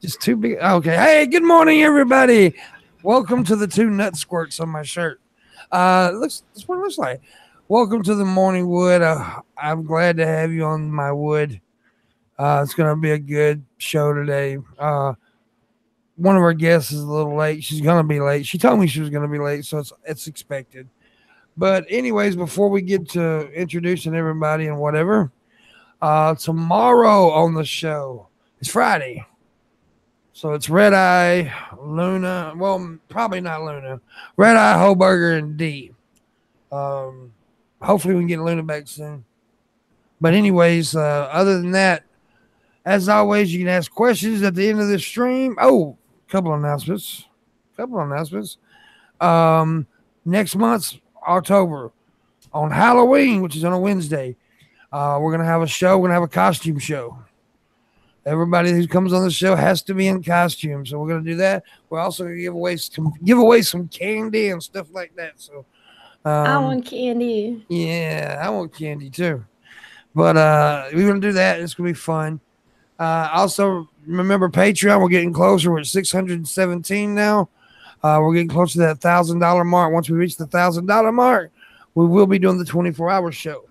Just too big. Okay. Hey, good morning, everybody. Welcome to the two nut squirts on my shirt. That's what it looks like. Welcome to the morning wood. I'm glad to have you on my wood. It's gonna be a good show today. One of our guests is a little late. She's gonna be late. She told me she was gonna be late, so it's expected. But anyways, before we get to introducing everybody and whatever, tomorrow on the show, it's Friday. So it's Red Eye, Luna. Well, probably not Luna. Red Eye, Hoburger, and D. Hopefully we can get Luna back soon. But anyways, other than that, as always, you can ask questions at the end of the stream. Oh, couple announcements. Next month, October, on Halloween, which is on a Wednesday, we're gonna have a show. We're gonna have a costume show. Everybody who comes on the show has to be in costume, so we're gonna do that. We're also gonna give away some candy and stuff like that. So I want candy. Yeah, I want candy too. But we're gonna do that. It's gonna be fun. Also, remember Patreon. We're getting closer. We're at 617 now. We're getting closer to that $1,000 mark. Once we reach the $1,000 mark, we will be doing the 24-hour show.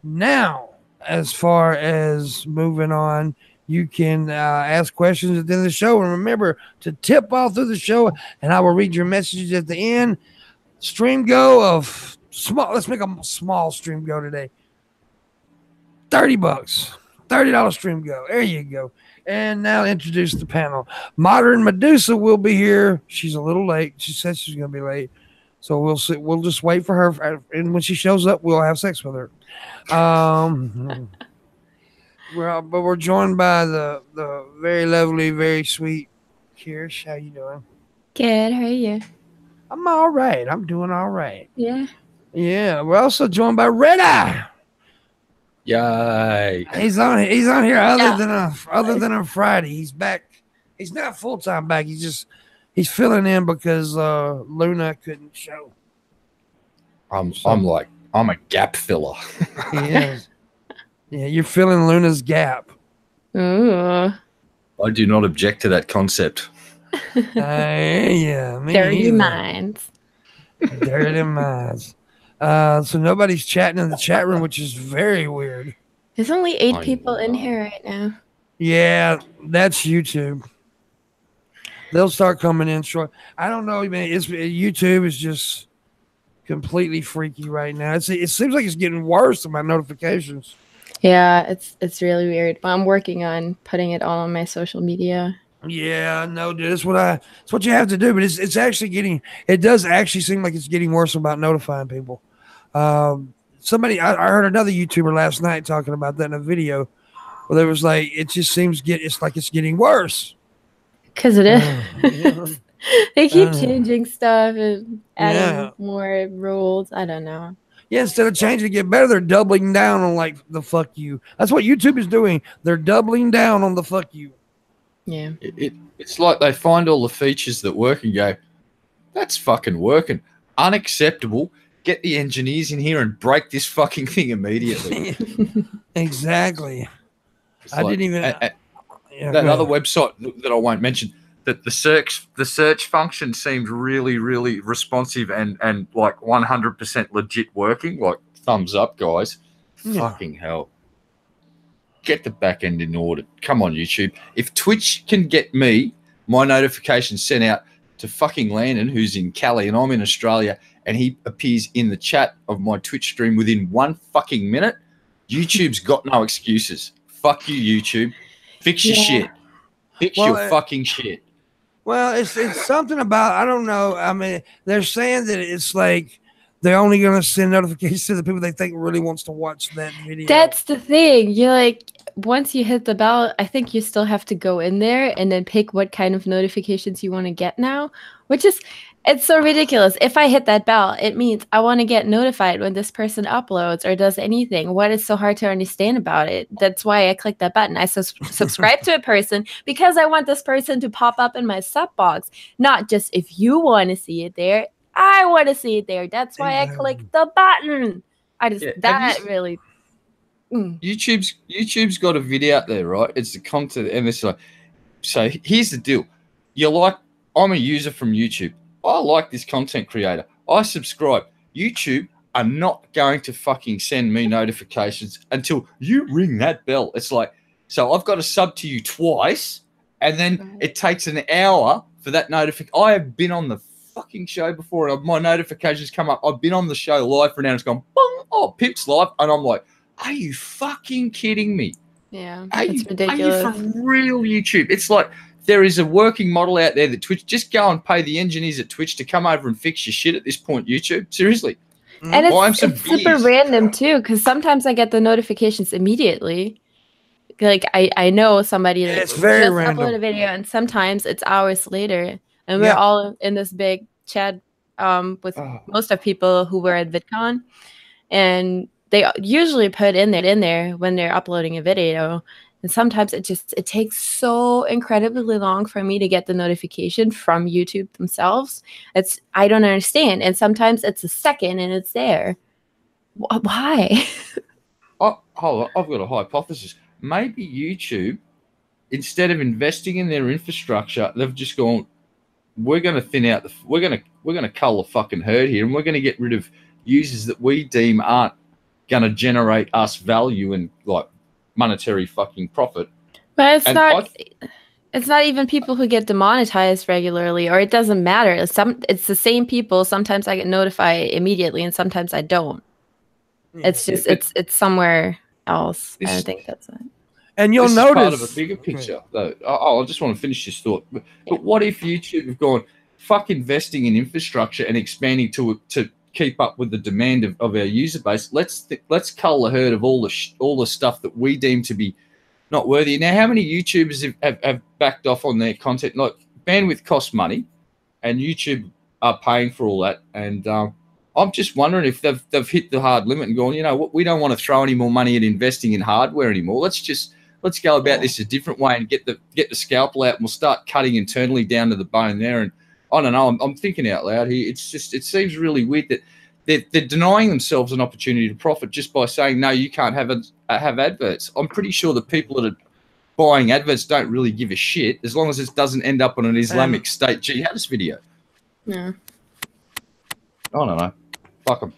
Now, as far as moving on, you can ask questions at the end of the show. And remember to tip all through the show, and I will read your messages at the end. Stream go of small. Let's make a small stream go today. $30. $30 stream go. There you go. And now introduce the panel. Modern Medusa will be here. She's a little late. She said she's going to be late. So we'll see. We'll just wait for her. And when she shows up, we'll have sex with her. We're joined by the very lovely, very sweet Kyrsh. How you doing? Good. How are you? I'm all right. I'm doing all right. Yeah. Yeah. We're also joined by Red Eye. Yay! He's on here other than on Friday. He's back. He's not full time back. He's filling in because Luna couldn't show. I'm a gap filler. He is. Yeah, you're filling Luna's gap. Ooh. I do not object to that concept. Yeah, Dirty minds. Dirty minds. So nobody's chatting in the chat room, which is very weird. There's only 8 people in here right now. Yeah, that's YouTube. They'll start coming in short. I don't know, man. YouTube is just completely freaky right now. It seems like it's getting worse in my notifications. Yeah, it's really weird. But I'm working on putting it all on my social media. Yeah, no, dude. It's what you have to do. But it's actually getting. It does actually seem like it's getting worse about notifying people. I heard another YouTuber last night talking about that in a video, where there was like, it just seems it's like it's getting worse. Because it is. They keep changing stuff and adding more rules. I don't know. Yeah, instead of changing to get better, they're doubling down on like the fuck you. That's what YouTube is doing. They're doubling down on the fuck you. Yeah. It's like they find all the features that work and go, that's fucking working. Unacceptable. Get the engineers in here and break this fucking thing immediately. Exactly. I didn't even. That other website that I won't mention, that the search function seemed really, really responsive and like 100% legit working. Like, thumbs up, guys. Yeah. Fucking hell. Get the back end in order. Come on, YouTube. If Twitch can get me my notifications sent out to fucking Landon, who's in Cali and I'm in Australia, and he appears in the chat of my Twitch stream within 1 fucking minute, YouTube's got no excuses. Fuck you, YouTube. Fix your shit. Fix your fucking shit. Well, it's something about, I don't know. I mean, they're saying that it's like they're only going to send notifications to the people they think really wants to watch that video. That's the thing. You're like, once you hit the bell, I think you still have to go in there and then pick what kind of notifications you want to get now, which is, it's so ridiculous. If I hit that bell, it means I want to get notified when this person uploads or does anything. What is so hard to understand about it? That's why I click that button. I subscribe to a person because I want this person to pop up in my sub box, not just if you want to see it there. I want to see it there. That's why I click the button. Really. YouTube's got a video out there, right? It's the content, and it's like, So here's the deal. I'm a user from YouTube. I like this content creator. I subscribe. YouTube are not going to fucking send me notifications until you ring that bell. It's like, so I've got to sub to you twice, and then it takes an hour for that notification. I have been on the fucking show before, and my notifications come up. I've been on the show live for an hour, and it's gone, bong, oh, Pimp's live, and I'm like, are you fucking kidding me? Yeah, it's ridiculous. Are you for real, YouTube? It's like there is a working model out there that Twitch, just go and pay the engineers at Twitch to come over and fix your shit at this point, YouTube. Seriously. And it's super random too, because sometimes I get the notifications immediately. Like I know somebody that it's very just random. uploaded a video, and sometimes it's hours later, and we're all in this big chat with most of people who were at VidCon, and they usually put in there when they're uploading a video. And sometimes it takes so incredibly long for me to get the notification from YouTube themselves. I don't understand. And sometimes it's a second and it's there. Why? Oh, hold on. I've got a hypothesis. Maybe YouTube, instead of investing in their infrastructure, they've just gone, we're going to thin out we're going to cull the fucking herd here, and we're going to get rid of users that we deem aren't going to generate us value and like monetary fucking profit. But it's not even people who get demonetized regularly, or it doesn't matter. It's the same people. Sometimes I get notified immediately, and sometimes I don't. It's just it's somewhere else. I don't think that's it. And you'll notice part of a bigger picture, though. I just want to finish this thought. But what if YouTube have gone, fuck investing in infrastructure and expanding to keep up with the demand of our user base? Let's cull the herd of all the stuff that we deem to be not worthy. Now, how many YouTubers have backed off on their content? Like, bandwidth costs money, and YouTube are paying for all that. And I'm just wondering if they've hit the hard limit and gone, you know what, we don't want to throw any more money at investing in hardware anymore. Let's go about this a different way and get the scalpel out, and we'll start cutting internally down to the bone there. And I don't know. I'm thinking out loud here. It's just, it seems really weird that they're denying themselves an opportunity to profit just by saying, no, you can't have adverts. I'm pretty sure the people that are buying adverts don't really give a shit as long as it doesn't end up on an Islamic State jihadist video. Yeah. I don't know. Fuck them.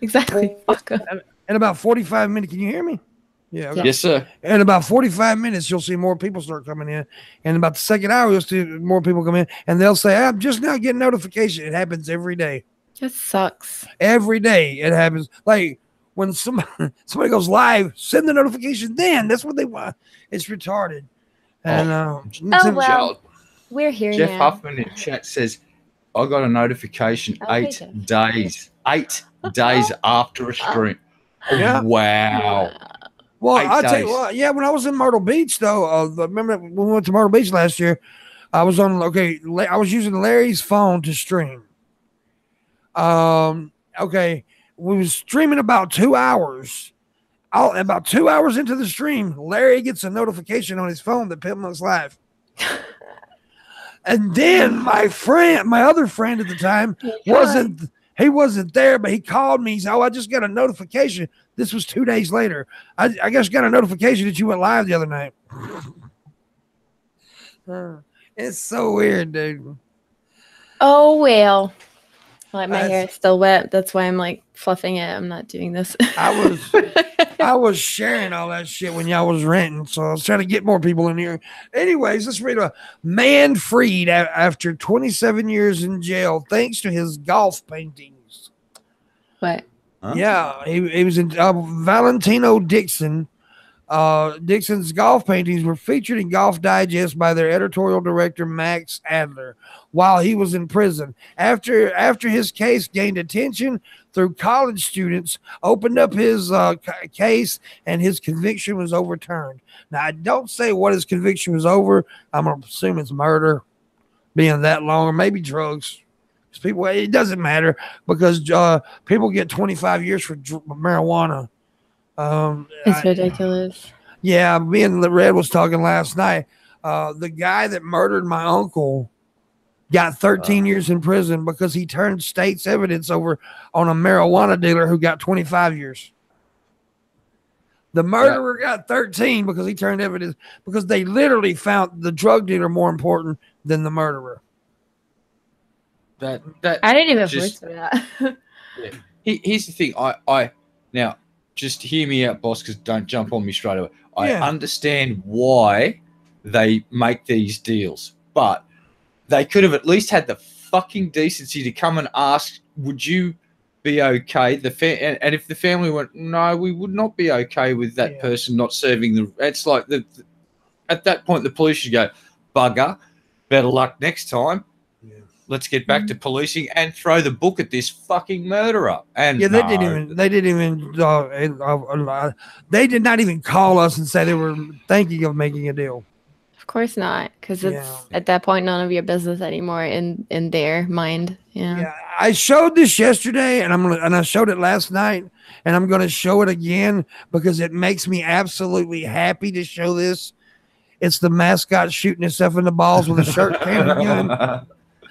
Exactly. Fuck them. In about 45 minutes, can you hear me? Yeah. Okay. Yes, sir. In about 45 minutes, you'll see more people start coming in. And about the second hour, you'll see more people come in. And they'll say, I'm just now getting notification. It happens every day. It sucks. Every day it happens. Like when somebody goes live, send the notification then. That's what they want. It's retarded. And well, we're here Jeff now. Huffman in chat says, I got a notification 8 days. 8 days after a stream. Yeah. Wow. Well, I'll tell you what, when I was in Myrtle Beach, though, remember when we went to Myrtle Beach last year, I was using Larry's phone to stream. We was streaming about 2 hours. About 2 hours into the stream, Larry gets a notification on his phone that Pimpmunk's live. And then my other friend at the time wasn't there, but he called me. He said, I just got a notification. This was 2 days later. I just got a notification that you went live the other night. It's so weird, dude. Oh, well. Like my hair is still wet. That's why I'm like fluffing it. I'm not doing this. I was sharing all that shit when y'all was renting, so I was trying to get more people in here. Anyways, let's read a man freed after 27 years in jail thanks to his golf paintings. What? Huh? Yeah, he was in Valentino Dixon. Dixon's golf paintings were featured in Golf Digest by their editorial director Max Adler while he was in prison. After his case gained attention through college students, opened up his case, and his conviction was overturned. Now, I don't say what his conviction was over. I'm gonna assume it's murder, being that long, or maybe drugs. People, it doesn't matter because people get 25 years for marijuana. It's ridiculous. Yeah, me and Red was talking last night. The guy that murdered my uncle got 13 years in prison because he turned state's evidence over on a marijuana dealer who got 25 years. The murderer got 13 because he turned evidence, because they literally found the drug dealer more important than the murderer. That I didn't even voice for that. Yeah. Here's the thing. I now just hear me out, boss, because don't jump on me straight away. I understand why they make these deals, but they could have at least had the fucking decency to come and ask, would you be okay? And if the family went, no, we would not be okay with that person not serving the. It's like at that point the police should go, bugger, better luck next time. Yeah. Let's get back to policing and throw the book at this fucking murderer. And they did not even call us and say they were thinking of making a deal. Of course not, because it's at that point none of your business anymore in their mind. Yeah. I showed this yesterday, and I showed it last night, and I'm gonna show it again because it makes me absolutely happy to show this. It's the mascot shooting himself in the balls with a shirt cannon gun.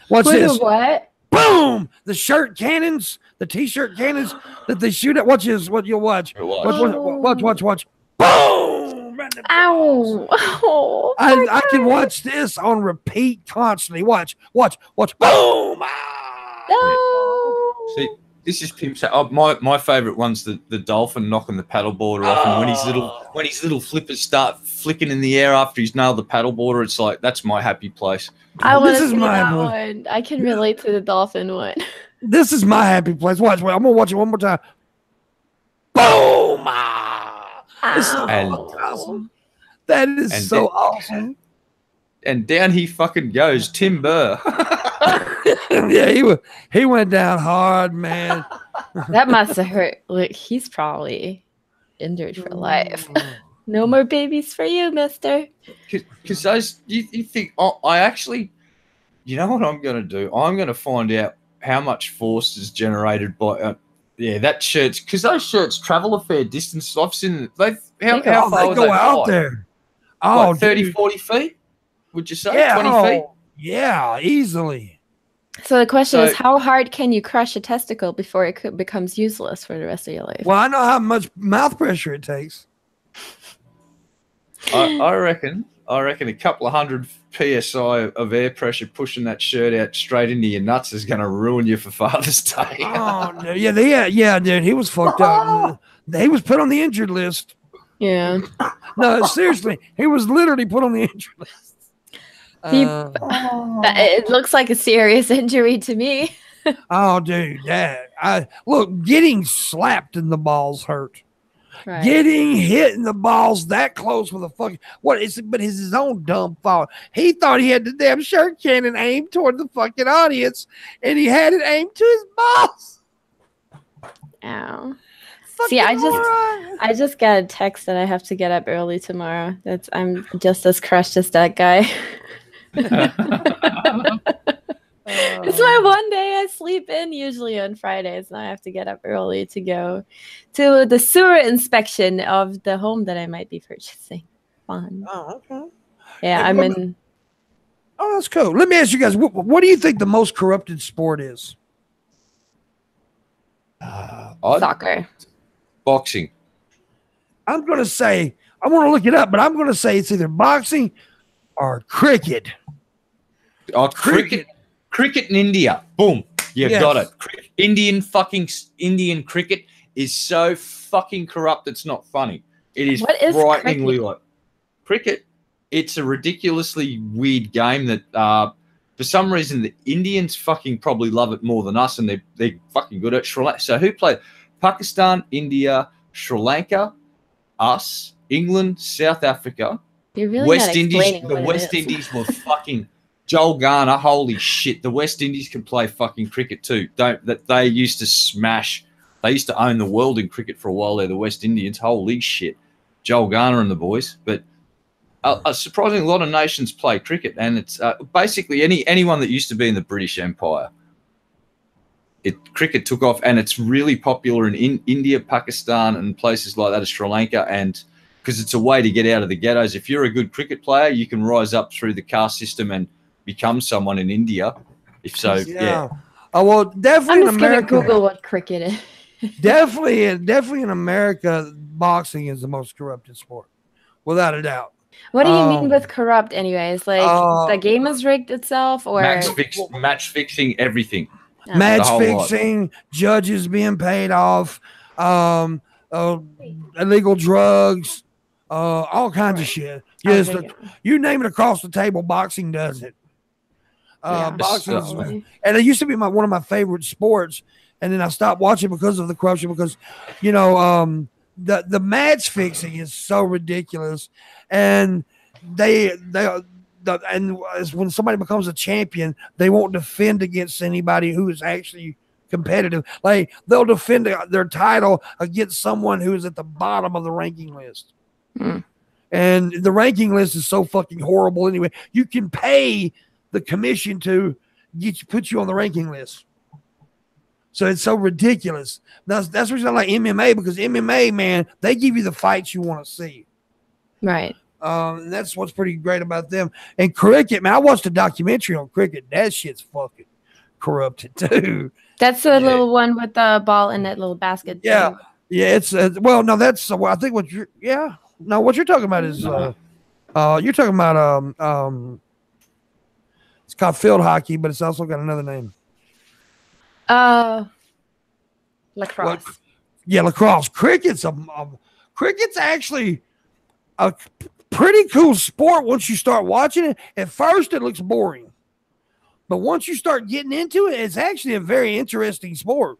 Watch this. What? Boom! The shirt cannons, the t-shirt cannons that they shoot at. Watch this. What you'll watch. Watch. Boom! Right. Ow! Oh, I can watch this on repeat constantly. Watch. Boom! No. See, this is Pimp's. My favorite one's the dolphin knocking the paddleboarder off, and when his little flippers start flicking in the air after he's nailed the paddleboarder, it's like that's my happy place. I want to see that one. I can relate to the dolphin one. This is my happy place. Watch. I'm gonna watch it one more time. Boom! It's so awesome. That is so awesome. And down he fucking goes, Tim Burr. Yeah, he went down hard, man. That must have hurt. Look, he's probably injured for life. No more babies for you, mister. Because those, you think, I actually, you know what I'm going to do? I'm going to find out how much force is generated by, that shirts, because those shirts travel a fair distance. I've seen, how far they go out there? Oh, like 30, 40 feet? Would you say? 20 feet? Yeah, easily. So the question is, how hard can you crush a testicle before it becomes useless for the rest of your life? Well, I know how much mouth pressure it takes. I reckon a couple of hundred PSI of air pressure pushing that shirt out straight into your nuts is going to ruin you for Father's Day. Oh, yeah, dude. He was fucked up. He was put on the injured list. Yeah. No, seriously. He was literally put on the injured list. It looks like a serious injury to me. Oh, dude. Look, getting slapped in the balls hurt. Right. Getting hit in the balls that close with a fucking but it's his own dumb fault. He thought he had the damn shirt cannon aimed toward the fucking audience, and he had it aimed to his balls. Ow. See, I just got a text that I have to get up early tomorrow. I'm just as crushed as that guy. It's my one day I sleep in usually on Fridays, and I have to get up early to go to the sewer inspection of the home that I might be purchasing. Fun. Oh, okay. Yeah, I'm in. Oh, that's cool. Let me ask you guys, what do you think the most corrupted sport is? Soccer. Boxing. I'm going to say, I want to look it up, but I'm going to say it's either boxing or cricket. Oh, cricket. Cricket in India. Boom. You've got it. Indian cricket is so fucking corrupt it's not funny. It is frighteningly like cricket. It's a ridiculously weird game that for some reason the Indians fucking probably love it more than us, and they're fucking good at Sri Lanka. So who played? Pakistan, India, Sri Lanka, us, England, South Africa, West Indies. The West Indies were fucking Joel Garner. Holy shit! The West Indies can play fucking cricket too. They used to smash. They used to own the world in cricket for a while. They're the West Indians. Holy shit! Joel Garner and the boys. But a surprising lot of nations play cricket, and it's basically anyone that used to be in the British Empire. Cricket took off, and it's really popular in India, Pakistan, and places like that, as Sri Lanka, and because it's a way to get out of the ghettos. If you're a good cricket player, you can rise up through the caste system and become someone in India. If so, yeah. Oh well, definitely I'm just gonna Google what cricket is. definitely in America, boxing is the most corrupted sport, without a doubt. What do you mean with corrupt, anyways? Like the game is rigged itself, or match fixing everything? Match fixing, judges being paid off, illegal drugs, all kinds of shit. Yes, you name it across the table. Boxing does it. Boxing, and it used to be one of my favorite sports, and then I stopped watching because of the corruption. Because the match fixing is so ridiculous, and and when somebody becomes a champion, they won't defend against anybody who is actually competitive. Like they'll defend their title against someone who is at the bottom of the ranking list. And the ranking list is so fucking horrible anyway. You can pay the commission to put you on the ranking list. So it's so ridiculous. That's the reason I like MMA, because MMA, man, they give you the fights you want to see. Right. And that's what's pretty great about them. And cricket, man, I watched a documentary on cricket. That shit's fucking corrupted too. That's the little one with the ball in that little basket. Yeah. Thing. Yeah. It's well, no, that's I think what you're. Yeah. No, what you're talking about is you're talking about it's called field hockey, but it's also got another name. Lacrosse. Lacrosse. Cricket's actually a pretty cool sport once you start watching it. At first, it looks boring, but once you start getting into it, it's actually a very interesting sport.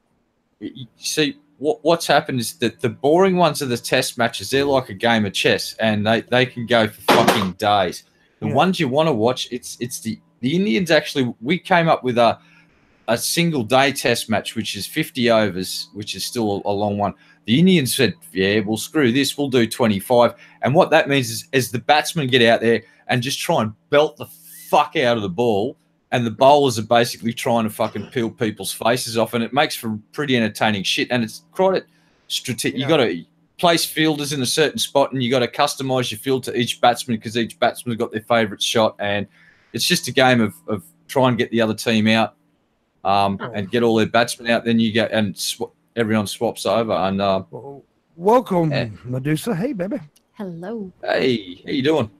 See, what's happened is that the boring ones are the test matches. They're like a game of chess, and they can go for fucking days. The ones you want to watch, it's the Indians. Actually, we came up with a single day test match, which is 50 overs, which is still a long one. The Indians said, yeah, we'll screw this. We'll do 25. And what that means is as the batsmen get out there and just try and belt the fuck out of the ball, and the bowlers are basically trying to fucking peel people's faces off, and it makes for pretty entertaining shit. And it's quite strategic. You got to place fielders in a certain spot, and you got to customize your field to each batsman, because each batsman's got their favorite shot. And it's just a game of try and get the other team out. And get all their batsmen out, then you get and everyone swaps over. And welcome, Medusa. Hey, baby. Hello. Hey, how you doing?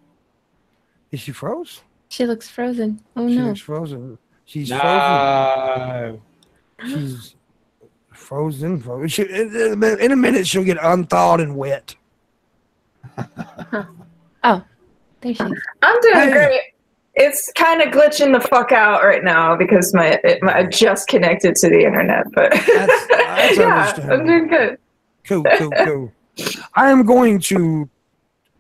Is she froze? She looks frozen. Oh she no. Looks frozen. She's frozen. She's frozen. In a minute, she'll get unthawed and wet. Oh, there she is. I'm doing great. It's kind of glitching the fuck out right now because I just connected to the internet, but that's I'm doing good. Cool. I am going to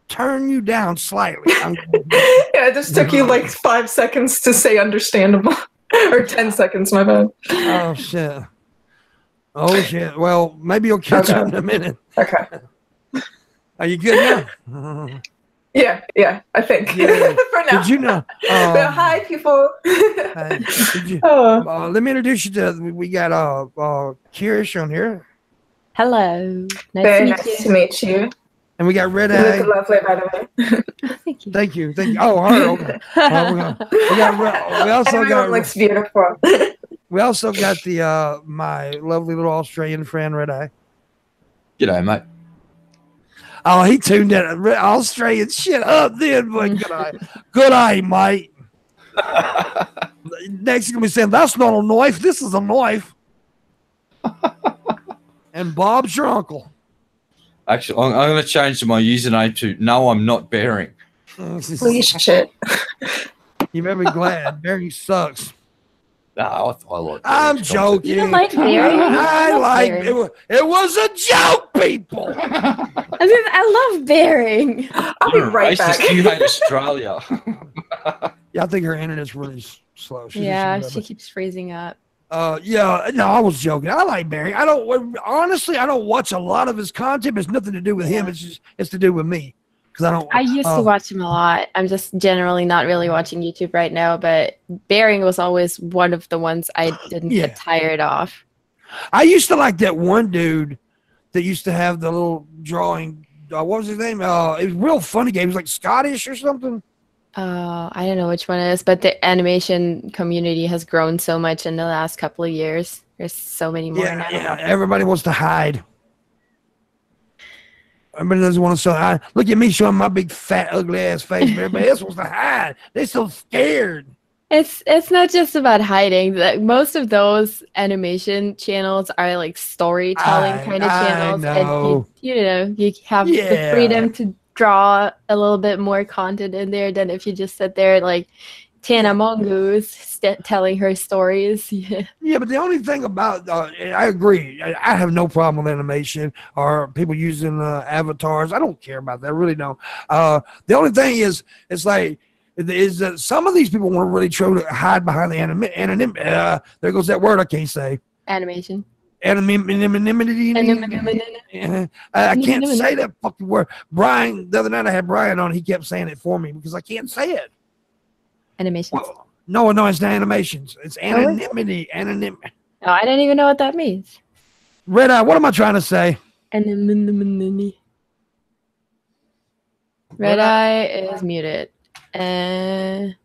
turn you down slightly. It just took you like 5 seconds to say understandable, or 10 seconds, my bad. Oh shit. Well, maybe you'll catch up in a minute. Okay. Are you good now? Yeah, I think. Yeah. For now. Did you know? Hi, people. Hi. Let me introduce you to. We got Kyrsh on here. Hello. Very nice to meet you. And we got Red You Eye. look lovely, by the way. Thank you. Oh, her. Okay. We also Everyone looks beautiful. We also got the my lovely little Australian friend, Red Eye. G'day, mate. Oh, he tuned that Australian shit up then, but good eye, mate. Next, he's gonna be saying, "That's not a knife. This is a knife." And Bob's your uncle. Actually, I'm going to change my username to "No, I'm not bearing." Please, shit. You better be glad. Bearing sucks. No, I like. I'm joking. You don't like bearing? I like it. It was a joke, people. I love bearing. I'll be right back. You hate Australia. Yeah, I think her internet's really slow. She keeps freezing up. No, I was joking. I like Barry. I don't watch a lot of his content. It's nothing to do with him. It's to do with me. I used to watch him a lot. I'm just generally not really watching YouTube right now, but Bearing was always one of the ones I didn't get tired of. I used to like that one dude that used to have the little drawing. What was his name? It was real funny game. He was like Scottish or something. I don't know which one it is, but the animation community has grown so much in the last couple of years. There's so many more now. Yeah, everybody wants to hide. Everybody doesn't want to show. Look at me showing my big fat ugly ass face, but everybody else wants to hide. They're so scared. It's not just about hiding. Most of those animation channels are like storytelling kind of channels, and you have the freedom to draw a little bit more content in there than if you just sit there like Tana Mongoose telling her stories. Yeah, but the only thing about I agree. I have no problem with animation or people using avatars. I don't care about that. I really don't. The only thing is, it's like. Is that some of these people want to really try to hide behind the anonymity? There goes that word I can't say. Animation. Anonymity. I can't say that fucking word. Brian, the other night I had Brian on. He kept saying it for me because I can't say it. Animations. Well, no, it's not animations. It's anonymity. Anonymity. Oh, I don't even know what that means. Red Eye, what am I trying to say? Anonymity. Red Eye is muted. Anonymity?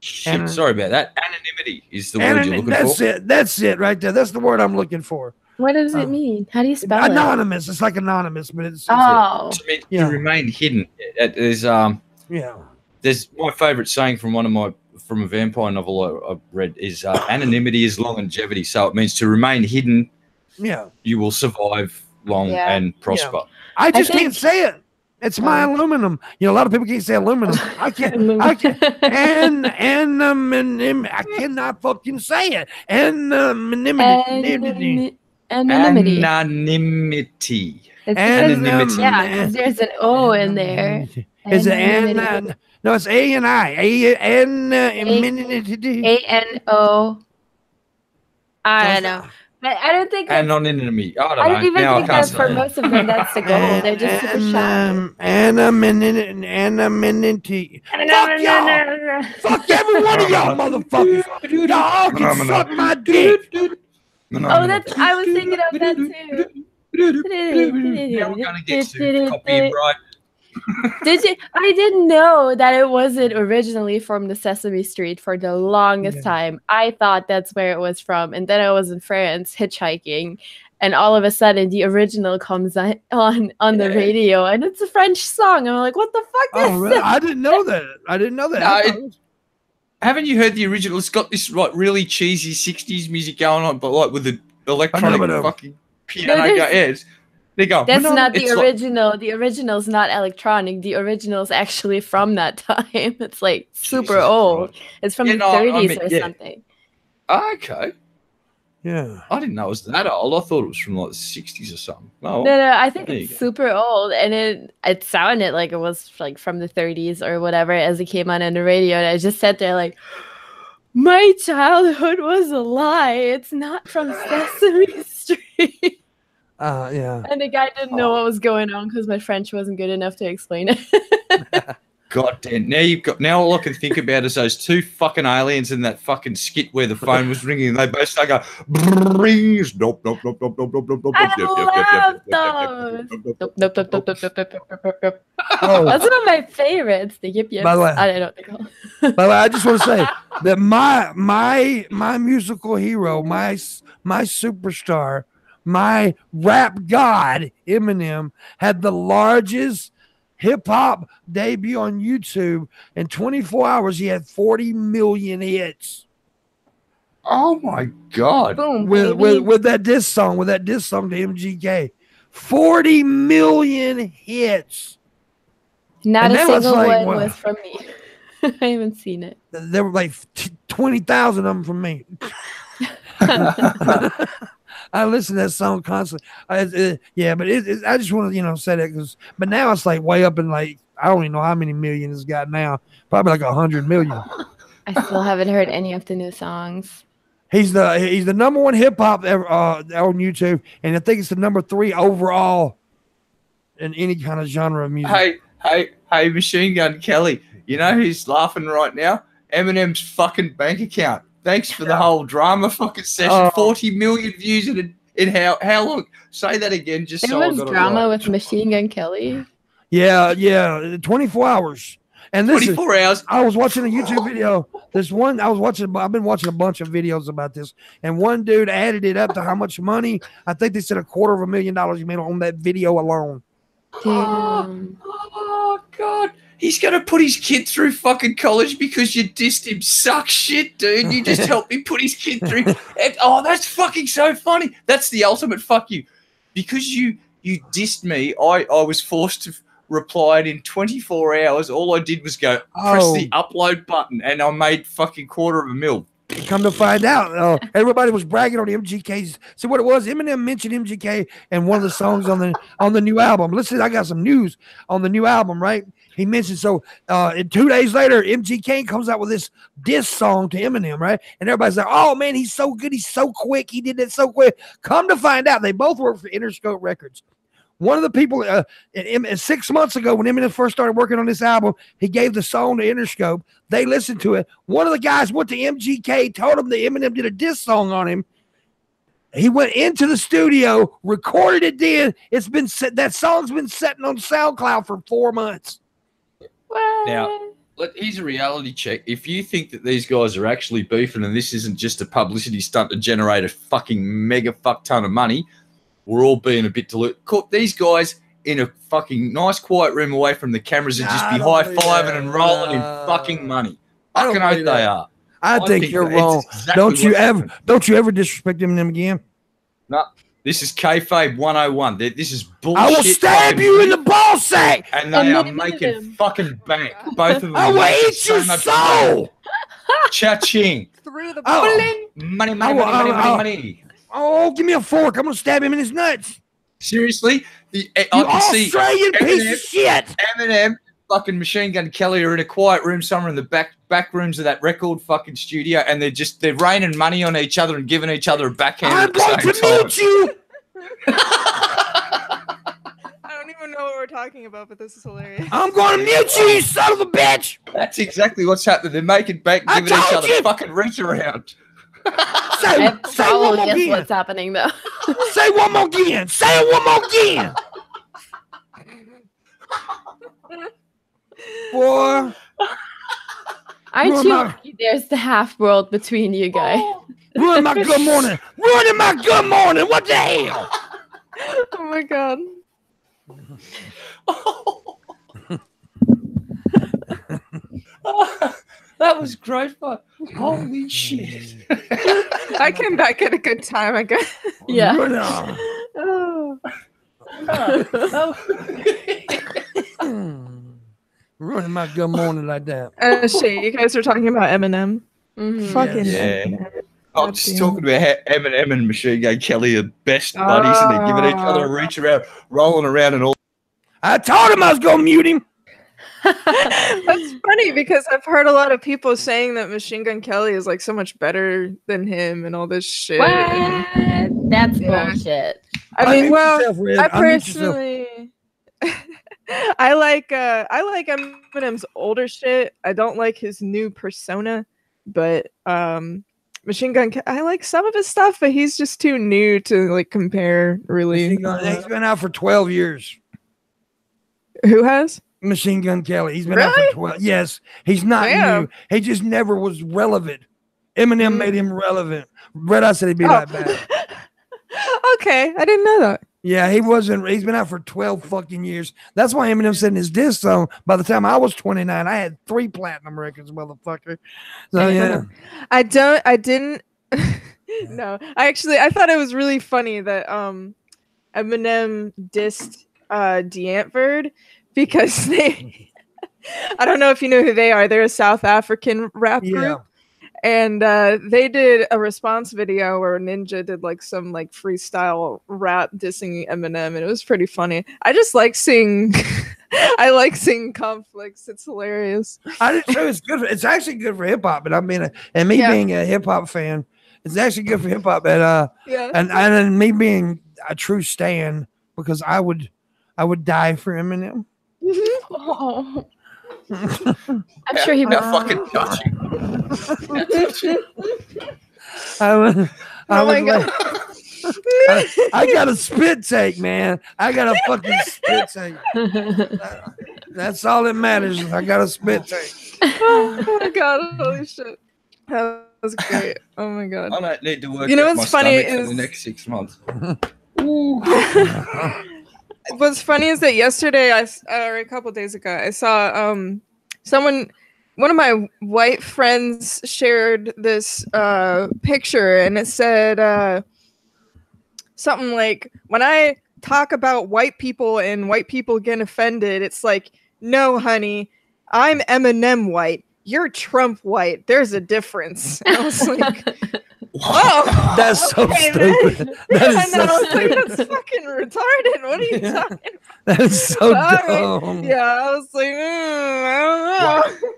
Shit, sorry about that. Anonymity is the word you're looking for. That's it right there. That's the word I'm looking for. What does it mean? How do you spell it? Anonymous. It's like anonymous, but it's to remain hidden. There's There's my favorite saying from a vampire novel I read is anonymity is longevity. So it means to remain hidden. Yeah. You will survive long and prosper. I can't say it. It's my aluminum. A lot of people can't say aluminum. I can't. I cannot fucking say it. Anonymity. Anonymity. Anonymity. Yeah, there's an O in there. Is it N? No, it's A and I. A-N-O. I don't know. But I don't think anonymity. I don't even think that for most of them that's the goal. They're just super shy. Anonymity. Fuck y'all. Fuck every one of y'all motherfuckers. Y'all can suck my dick. I was thinking of that too. Now we're gonna get to copyright. I didn't know that it wasn't originally from the Sesame Street for the longest time. I thought that's where it was from. And then I was in France hitchhiking, and all of a sudden the original comes on the radio, and it's a French song. I'm like, what the fuck is this? I didn't know that. Haven't you heard the original? It's got this really cheesy 60s music going on, but like with the electronic fucking piano. They go. That's not the original. The original's not electronic. The original's actually from that time. It's like super old. It's from the 30s or something. Okay. Yeah. I didn't know it was that old. I thought it was from like the 60s or something. Oh, no. I think it's super old, and it sounded like it was like from the 30s or whatever as it came on the radio. And I just sat there like, my childhood was a lie. It's not from Sesame Street. And the guy didn't know what was going on because my French wasn't good enough to explain it. God damn. Now all I can think about is those two fucking aliens in that fucking skit where the phone was ringing and they both start going rings. Nope. I love those. That's one of my favorites. The yip yips. By the way, I don't think. By the way, I just want to say that my musical hero, my superstar, my rap god, Eminem, had the largest hip-hop debut on YouTube. In 24 hours, he had 40 million hits. Oh, my God. Boom, with that diss song to MGK. 40 million hits. Not a single one was from me. I haven't seen it. There were like 20,000 of them from me. I listen to that song constantly. But I just want to, say that but now it's like way up in like, I don't even know how many million it's got now. Probably like 100 million. I still haven't heard any of the new songs. He's the number one hip hop on YouTube, and I think it's the number 3 overall in any kind of genre of music. Hey, Machine Gun Kelly. You know who's laughing right now? Eminem's fucking bank account. Thanks for the whole drama fucking session. 40 million views in how long? Say that again, just there so I got was drama with Machine Gun Kelly. Yeah, 24 hours. And this 24 hours. I was watching a YouTube video. I've been watching a bunch of videos about this, and one dude added it up to how much money. I think they said $250,000 he made on that video alone. Damn. Oh God. He's gonna put his kid through fucking college because you dissed him. Suck shit, dude. You just helped me put his kid through. Oh, that's fucking so funny. That's the ultimate fuck you. Because you dissed me, I was forced to reply in 24 hours. All I did was go press the upload button, and I made fucking $250,000. Come to find out, everybody was bragging on MGK's. So what it was, Eminem mentioned MGK and one of the songs on the new album. Listen, I got some news on the new album, right? He mentioned and 2 days later, MGK comes out with this diss song to Eminem, right? And everybody's like, "Oh man, he's so good, he's so quick, he did that so quick." Come to find out, they both work for Interscope Records. One of the people 6 months ago when Eminem first started working on this album, he gave the song to Interscope. They listened to it. One of the guys went to MGK, told him that Eminem did a diss song on him. He went into the studio, recorded it. Then that song's been sitting on SoundCloud for 4 months. What? Now, here's a reality check. If you think that these guys are actually beefing and this isn't just a publicity stunt to generate a fucking mega fuck ton of money, we're all being a bit deluded. Caught these guys in a fucking nice quiet room away from the cameras and just be high-fiving and rolling in fucking money. Fucking oath they are. I think you're wrong. Exactly don't you ever disrespect Eminem again? No. This is kayfabe 101. This is bullshit. I will stab you in the ball sack. And they are making fucking bank. Both of them. I will eat your soul. Cha-ching. Through the Money. Oh, give me a fork. I'm going to stab him in his nuts. Seriously? I can Australian see piece of shit. Eminem, fucking Machine Gun Kelly are in a quiet room somewhere in the back rooms of that record fucking studio, and they're raining money on each other and giving each other a backhand. I'm going to mute you. I don't even know what we're talking about, but this is hilarious. I'm going to mute you, you son of a bitch. That's exactly what's happening. They're making bank, giving each other fucking reach around. Say one more again. What's happening though? Say one more again. Say it one more again. Boy. Aren't you lucky there's the half world between you guys? Ruin my good morning. Ruining my good morning. What the hell? Oh my God. That was great fun. Holy shit. I came back at a good time, I guess. Yeah. Oh. Ruining my good morning like that. Shit, you guys are talking about Eminem. Mm-hmm. Fucking yeah. Eminem. I'm just talking about how Eminem and Machine Gun Kelly are best buddies and they're giving each other a reach around, rolling around and all. I told him I was going to mute him. That's funny because I've heard a lot of people saying that Machine Gun Kelly is like so much better than him and all this shit. What? That's bullshit. I mean, I personally, I like Eminem's older shit. I don't like his new persona, but Machine Gun, I like some of his stuff, but he's just too new to like compare. Really, he's been out for 12 years. Who has? Machine Gun Kelly. He's been out for 12. Yes, he's not new. He just never was relevant. Eminem made him relevant. Red Eye said he'd be that bad. Okay, I didn't know that. Yeah, he wasn't. He's been out for 12 fucking years. That's why Eminem said in his diss song, by the time I was 29, I had 3 platinum records, motherfucker. So yeah. I didn't. No, I thought it was really funny that Eminem dissed D'Antford because they. I don't know if you know who they are. They're a South African rap group. And they did a response video where Ninja did like some like freestyle rap dissing Eminem, and it was pretty funny. I just like seeing, I like seeing conflicts. It's hilarious. It's good. It's actually good for hip hop. But I mean, and me being a hip hop fan, it's actually good for hip hop. But and me being a true stan, because I would die for Eminem. Oh. I'm sure he would fucking touch you. I got a spit take, man. I got a fucking spit take. That's all that matters. I got a spit take. Oh my god! Holy shit! That was great. Oh my god! I don't need to work. You know out what's my funny stomach is for the next 6 months. What's funny is that yesterday, or a couple days ago, I saw one of my white friends shared this picture, and it said something like, "When I talk about white people and white people get offended, it's like, no, honey, I'm Eminem white. You're Trump white. There's a difference." And I was like, "Oh, That's so okay, stupid. That is so I was like, stupid. that's fucking retarded. What are you talking about?" That is so Sorry. dumb. Yeah, I was like, I don't know.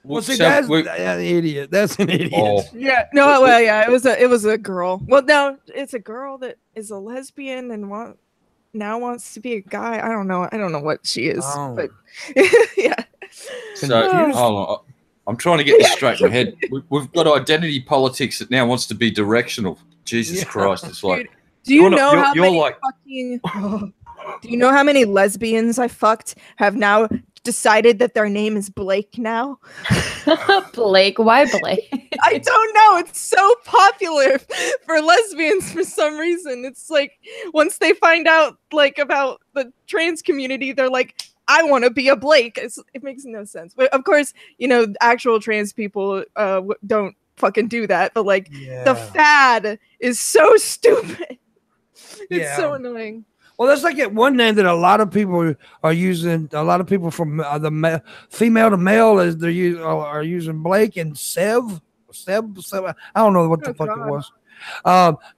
Well, see, So that's we- an idiot. That's an idiot. Oh, Yeah, no, well, yeah, it was a girl. Well, no, it's a girl that is a lesbian and wants to be a guy. I don't know what she is, Oh. but yeah. so Confused. hold on. I'm trying to get this straight in my head. We've got identity politics that now wants to be directional. Jesus Yeah. Christ! It's like, Do you You're not- know you're- how you're many like- fucking? Do you know how many lesbians I fucked have now decided that their name is Blake now? Blake, why Blake? I don't know. It's so popular for lesbians for some reason. It's like once they find out like about the trans community, they're like, I want to be a Blake. It makes no sense. But of course, actual trans people don't fucking do that. But like the fad is so stupid. It's so annoying. Well, that's like that one name that a lot of people are using. A lot of people from the female to male are using Blake and Seb. I don't know what the fuck God. it was.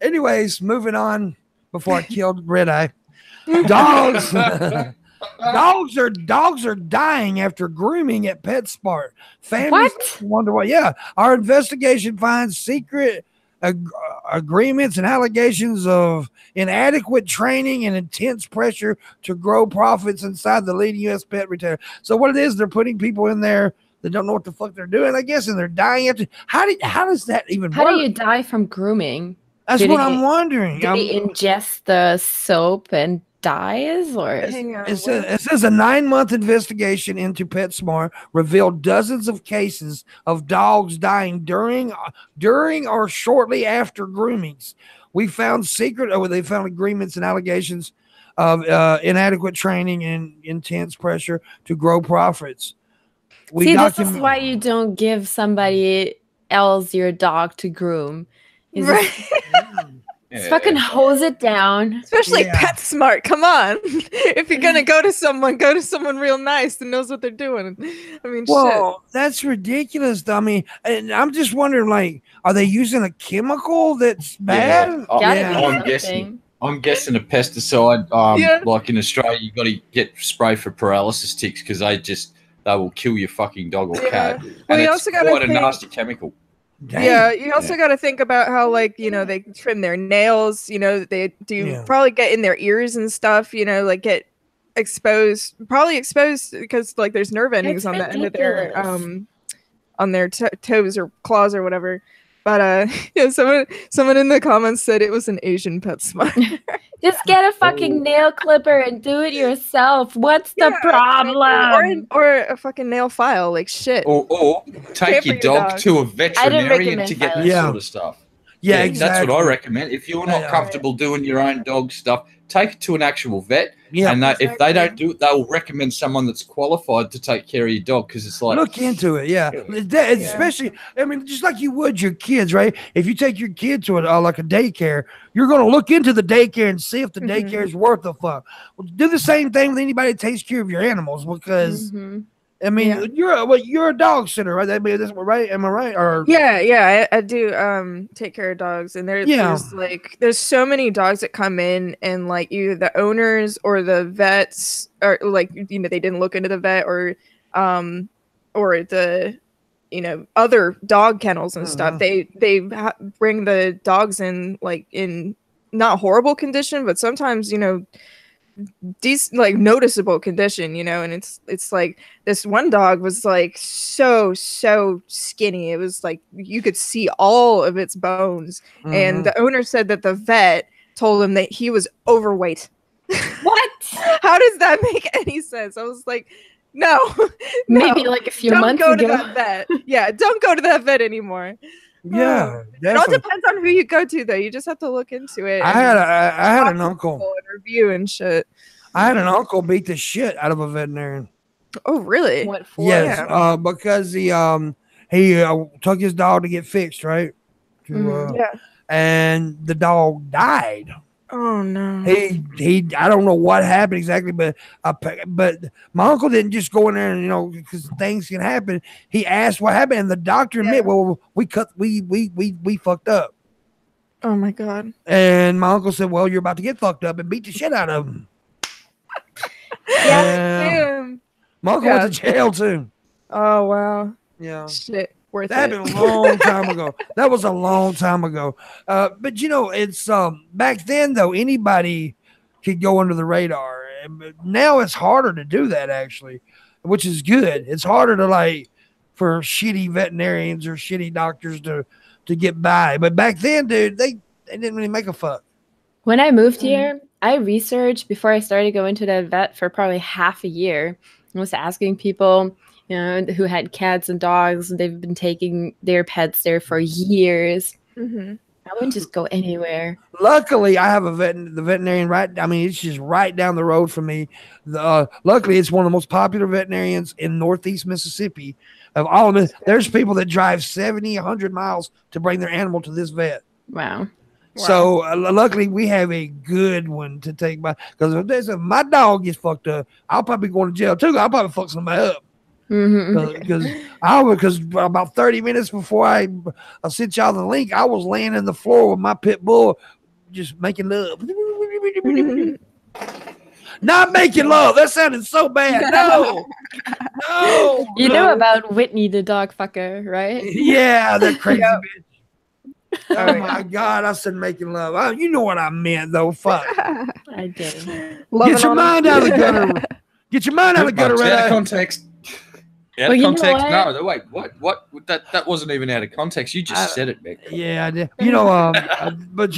Anyways, moving on. Before I killed Red Eye, dogs. Dogs are dying after grooming at PetSmart. Families wonder why. Yeah, our investigation finds secret agreements and allegations of inadequate training and intense pressure to grow profits inside the leading U.S. pet retailer. So what it is, they're putting people in there that don't know what the fuck they're doing, I guess, and they're dying after. How does that even work? How do you die from grooming? That's what I'm wondering. Did he ingest the soap and dies, or it says a 9-month investigation into PetSmart revealed dozens of cases of dogs dying during or shortly after groomings. They found agreements and allegations of inadequate training and intense pressure to grow profits. This is why you don't give somebody else your dog to groom. Right. Just fucking hose it down. Especially PetSmart. Come on. If you're going to go to someone real nice that knows what they're doing. I mean, shit. That's ridiculous. I mean, and I'm just wondering, like, are they using a chemical that's bad? I'm guessing a pesticide. Like in Australia, you got to get spray for paralysis ticks because they will kill your fucking dog or cat. And it's quite a nasty chemical. Dang. Yeah, you also got to think about how, like, they trim their nails, they do probably get in their ears and stuff, like get probably exposed because like there's nerve endings on the end of their on their toes or claws or whatever. But someone in the comments said it was an Asian PetSmart. Just get a fucking nail clipper and do it yourself. What's the problem? Or a fucking nail file, like shit. Or take your dog to a veterinarian to get this sort of stuff. Yeah, exactly. That's what I recommend. If you're not comfortable doing your own dog stuff, take it to an actual vet. Yeah, and if they don't do it, they'll recommend someone that's qualified to take care of your dog because it's like look into it. Yeah, especially I mean, just like you would your kids, right? If you take your kid to like a daycare, you're going to look into the daycare and see if the daycare is worth the fuck. Well, do the same thing with anybody that takes care of your animals because. I mean, you're a dog sitter, right? Right? Am I right? Or I do take care of dogs, and there's so many dogs that come in, and like either the owners or the vets, or like they didn't look into the vet, or the other dog kennels and stuff. They bring the dogs in like in not horrible condition, but sometimes like noticeable condition, and it's like this one dog was like so skinny. It was like you could see all of its bones, and the owner said that the vet told him that he was overweight. What? How does that make any sense? I was like, No. Maybe like a few months Don't ago. go to that vet. Yeah, don't go to that vet anymore. Yeah, It all depends on who you go to, though. You just have to look into it. I had an uncle and review and shit. I had an uncle beat the shit out of a veterinarian. Oh, really? What for? Yes, because he took his dog to get fixed, right? And the dog died. Oh no. He I don't know what happened exactly, but my uncle didn't just go in there and because things can happen. He asked what happened, and the doctor admitted, well, we fucked up. Oh my god. And my uncle said, well, you're about to get fucked up, and beat the shit out of him. Damn. My uncle went to jail too. Oh wow. Yeah. Shit. Worth that it. happened a long time ago. That was a long time ago. But it's back then though, anybody could go under the radar. But now it's harder to do that actually, which is good. It's harder to for shitty veterinarians or shitty doctors to get by. But back then, dude, they didn't really make a fuck. When I moved here, I researched before I started going to the vet for probably half a year. I was asking people, who had cats and dogs. They've been taking their pets there for years. Mm-hmm. I wouldn't just go anywhere. Luckily, I have the veterinarian it's just right down the road from me. Luckily, it's one of the most popular veterinarians in Northeast Mississippi. Of all of them, there's people that drive 70, 100 miles to bring their animal to this vet. Wow. So luckily, we have a good one to take by. Because if my dog gets fucked up, I'll probably be going to jail too. I'll probably fuck somebody up. Because about 30 minutes before I sent y'all the link, I was laying in the floor with my pit bull, just making love. Not making love. That sounded so bad. No. You know about Whitney the dog fucker, right? Yeah, that crazy bitch. Oh my God, I said making love. Oh, you know what I meant though. Fuck. I did. Get your mind out of the gutter. Get your mind out of the gutter. Out of context. Out of context? No, wait. What? That wasn't even out of context. You just said it, Mick. Yeah, I did. But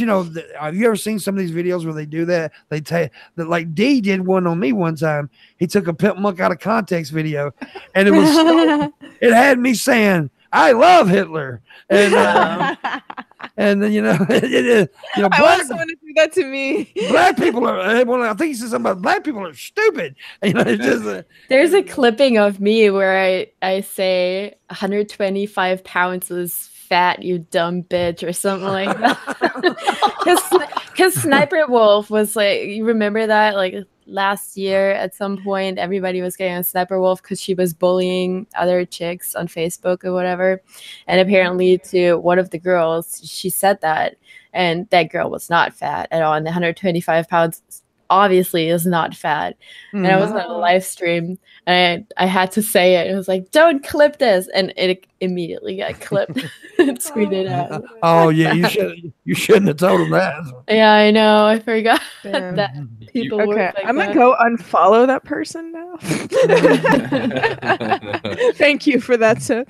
have you ever seen some of these videos where they do that? They take that, like D did one on me one time. He took a Pimpmunk out of context video, and it was it had me saying, "I love Hitler," and and then I want someone to do that to me. Black people are. I think he said something about black people are stupid. It's just there's a clipping of me where I say 125 pounds is fat, you dumb bitch, or something like that. Because Sniper Wolf was you remember that last year at some point everybody was getting on Sniper Wolf because she was bullying other chicks on Facebook or whatever, and apparently to one of the girls she said that, and that girl was not fat at all, and the 125 pounds obviously is not fat. And I was on a live stream and I had to say it. It was like, don't clip this, and it immediately got clipped and tweeted out. Oh yeah, you shouldn't have told him that. Yeah, I know. I forgot Damn. that people were like I'm gonna that. go unfollow that person now. Thank you for that tip.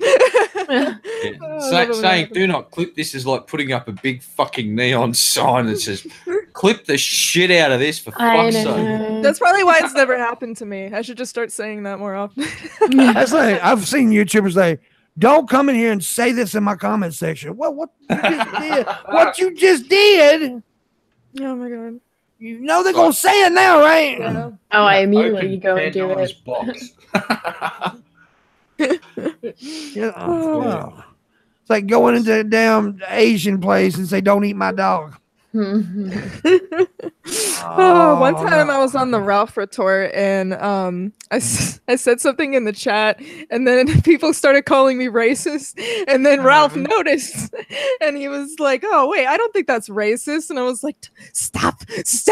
Saying do not clip this is like putting up a big fucking neon sign that says clip the shit out of this for fuck's sake. That's probably why it's never happened to me. I should just start saying that more often. That's I've seen YouTubers say, don't come in here and say this in my comment section. Well, what you just did? What you just did? Oh my God. You know they're gonna say it now, right? Yeah. Oh, I immediately go and do it. Box. Yeah. Oh. It's like going into a damn Asian place and say, don't eat my dog. One time I was on the Ralph retort and I said something in the chat and then people started calling me racist, and then Ralph noticed and he was like, oh wait, I don't think that's racist, and I was like, stop this is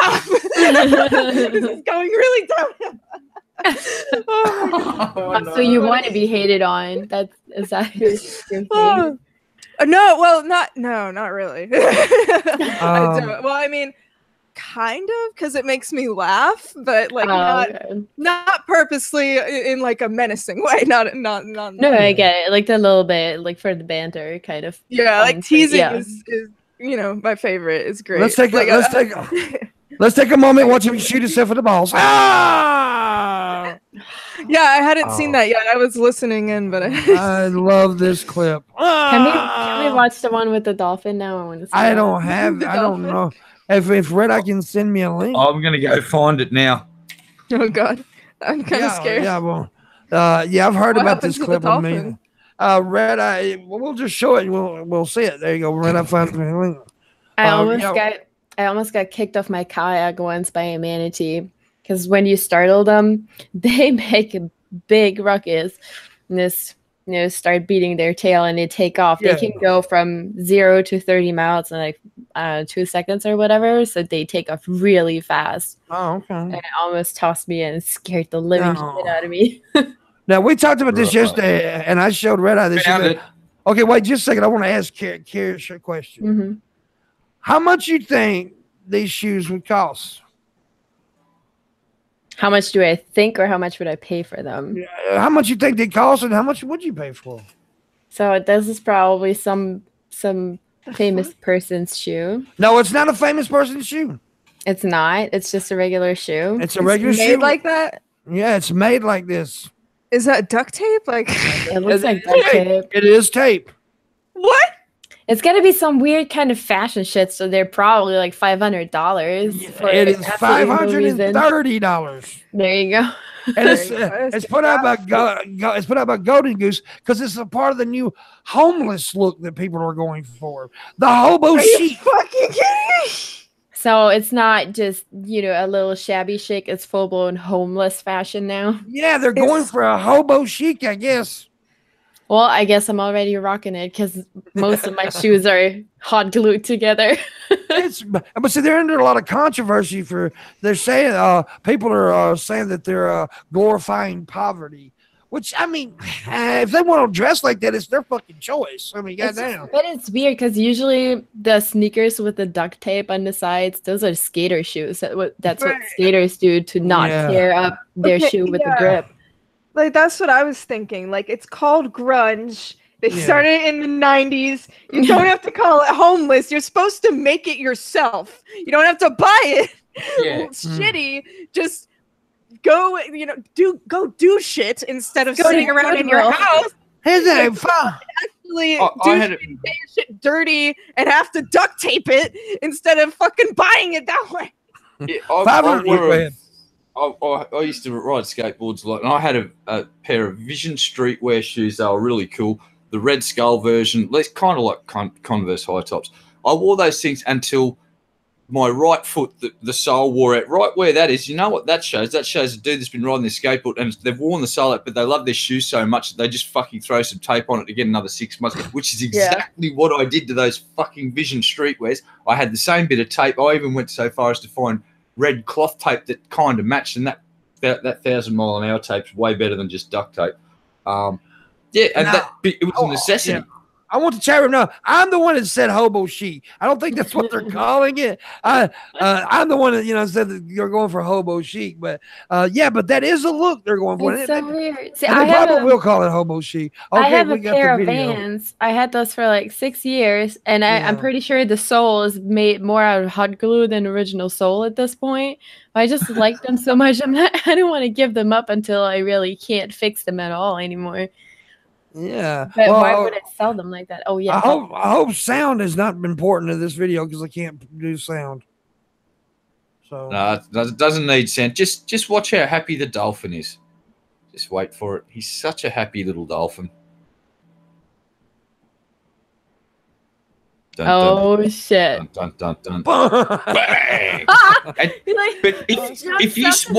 going really down. So you want to be hated on? Is that your thing? Not really. I don't. Well, I mean, kind of, because it makes me laugh, but not purposely in like a menacing way. Not. No, I get it. Like a little bit, like for the banter, kind of. Yeah, like teasing is my favorite. It's great. Let's take Let's take a moment, watch him shoot himself in the balls. Ah! Yeah, I hadn't seen that yet. I was listening in, but I love this clip. Can we watch the one with the dolphin now? I want to see I that. don't have. I don't know if Red Eye can send me a link. I'm gonna go find it now. Oh God, I'm kind of scared. Yeah, well, yeah, I've heard What about happened this to the clip of me. dolphin? Red Eye. We'll just show it. And we'll see it. There you go. Red Eye finds me a link. I almost got kicked off my kayak once by a manatee because when you startle them, they make a big ruckus and this start beating their tail and they take off. Yeah. They can go from 0 to 30 miles in like 2 seconds or whatever, so they take off really fast. Oh, okay. And it almost tossed me and scared the living shit out of me. Now we talked about this yesterday, and I showed Red Eye this. Okay, wait just a second. I want to ask Kyrsh a question. Mm-hmm. How much you think these shoes would cost? How much do I think, or how much would I pay for them? How much you think they cost, and how much would you pay for? So this is probably some famous person's shoe. No, it's not a famous person's shoe. It's not. It's just a regular shoe. It's a regular shoe. Made like that? Yeah, it's made like this. Is that duct tape? Like It looks like duct tape. It is tape. what? It's gonna be some weird kind of fashion shit, so they're probably like $500. It is $530. There you go. And it's put out by it's put out by Golden Goose because it's a part of the new homeless look that people are going for. The hobo chic. Fucking kidding me? So it's not just a little shabby chic. It's full blown homeless fashion now. Yeah, they're going for a hobo chic, I guess. Well, I guess I'm already rocking it because most of my shoes are hot glued together. But see, they're under a lot of controversy they're saying people are saying that they're glorifying poverty, which I mean, if they want to dress like that, it's their fucking choice. I mean, goddamn. But it's weird because usually the sneakers with the duct tape on the sides, those are skater shoes. That's what skaters do to not tear up their shoe with the grip. Like, that's what I was thinking. Like, it's called grunge. They started in the 90s. You don't have to call it homeless. You're supposed to make it yourself. You don't have to buy it. Yeah. Shitty. Just go, do shit instead of sitting around in your house. Actually, get your shit dirty and have to duct tape it instead of fucking buying it that way. Yeah, I used to ride skateboards a lot, and I had a pair of Vision Streetwear shoes. They were really cool. The Red Skull version, it's kind of like Converse high tops. I wore those things until my right foot, the sole wore out. Right where that is, you know what that shows? That shows a dude that's been riding this skateboard, and they've worn the sole out, but they love their shoes so much that they just fucking throw some tape on it to get another 6 months, which is exactly what I did to those fucking Vision Streetwears. I had the same bit of tape. I even went so far as to find red cloth tape that kind of matched, and that 1,000-mile-an-hour tape's way better than just duct tape. It was a necessity. Yeah. I want to chat room now. I'm the one that said hobo chic. I don't think that's what they're calling it. I'm the one that said that you're going for hobo chic, but but that is a look they're going for. It's so weird. See, I probably will call it hobo chic. Okay, I have a pair of Vans. I had those for like 6 years, and I'm pretty sure the sole is made more out of hot glue than original sole at this point. I just like them so much. I don't want to give them up until I really can't fix them at all anymore. Yeah. But why would I sell them like that? Oh, yeah. I hope sound has not been important in this video because I can't do sound. So no, it doesn't need sound. Just watch how happy the dolphin is. Just wait for it. He's such a happy little dolphin. Dun, dun, shit. Dun, dun, dun, dun. Bang! If you just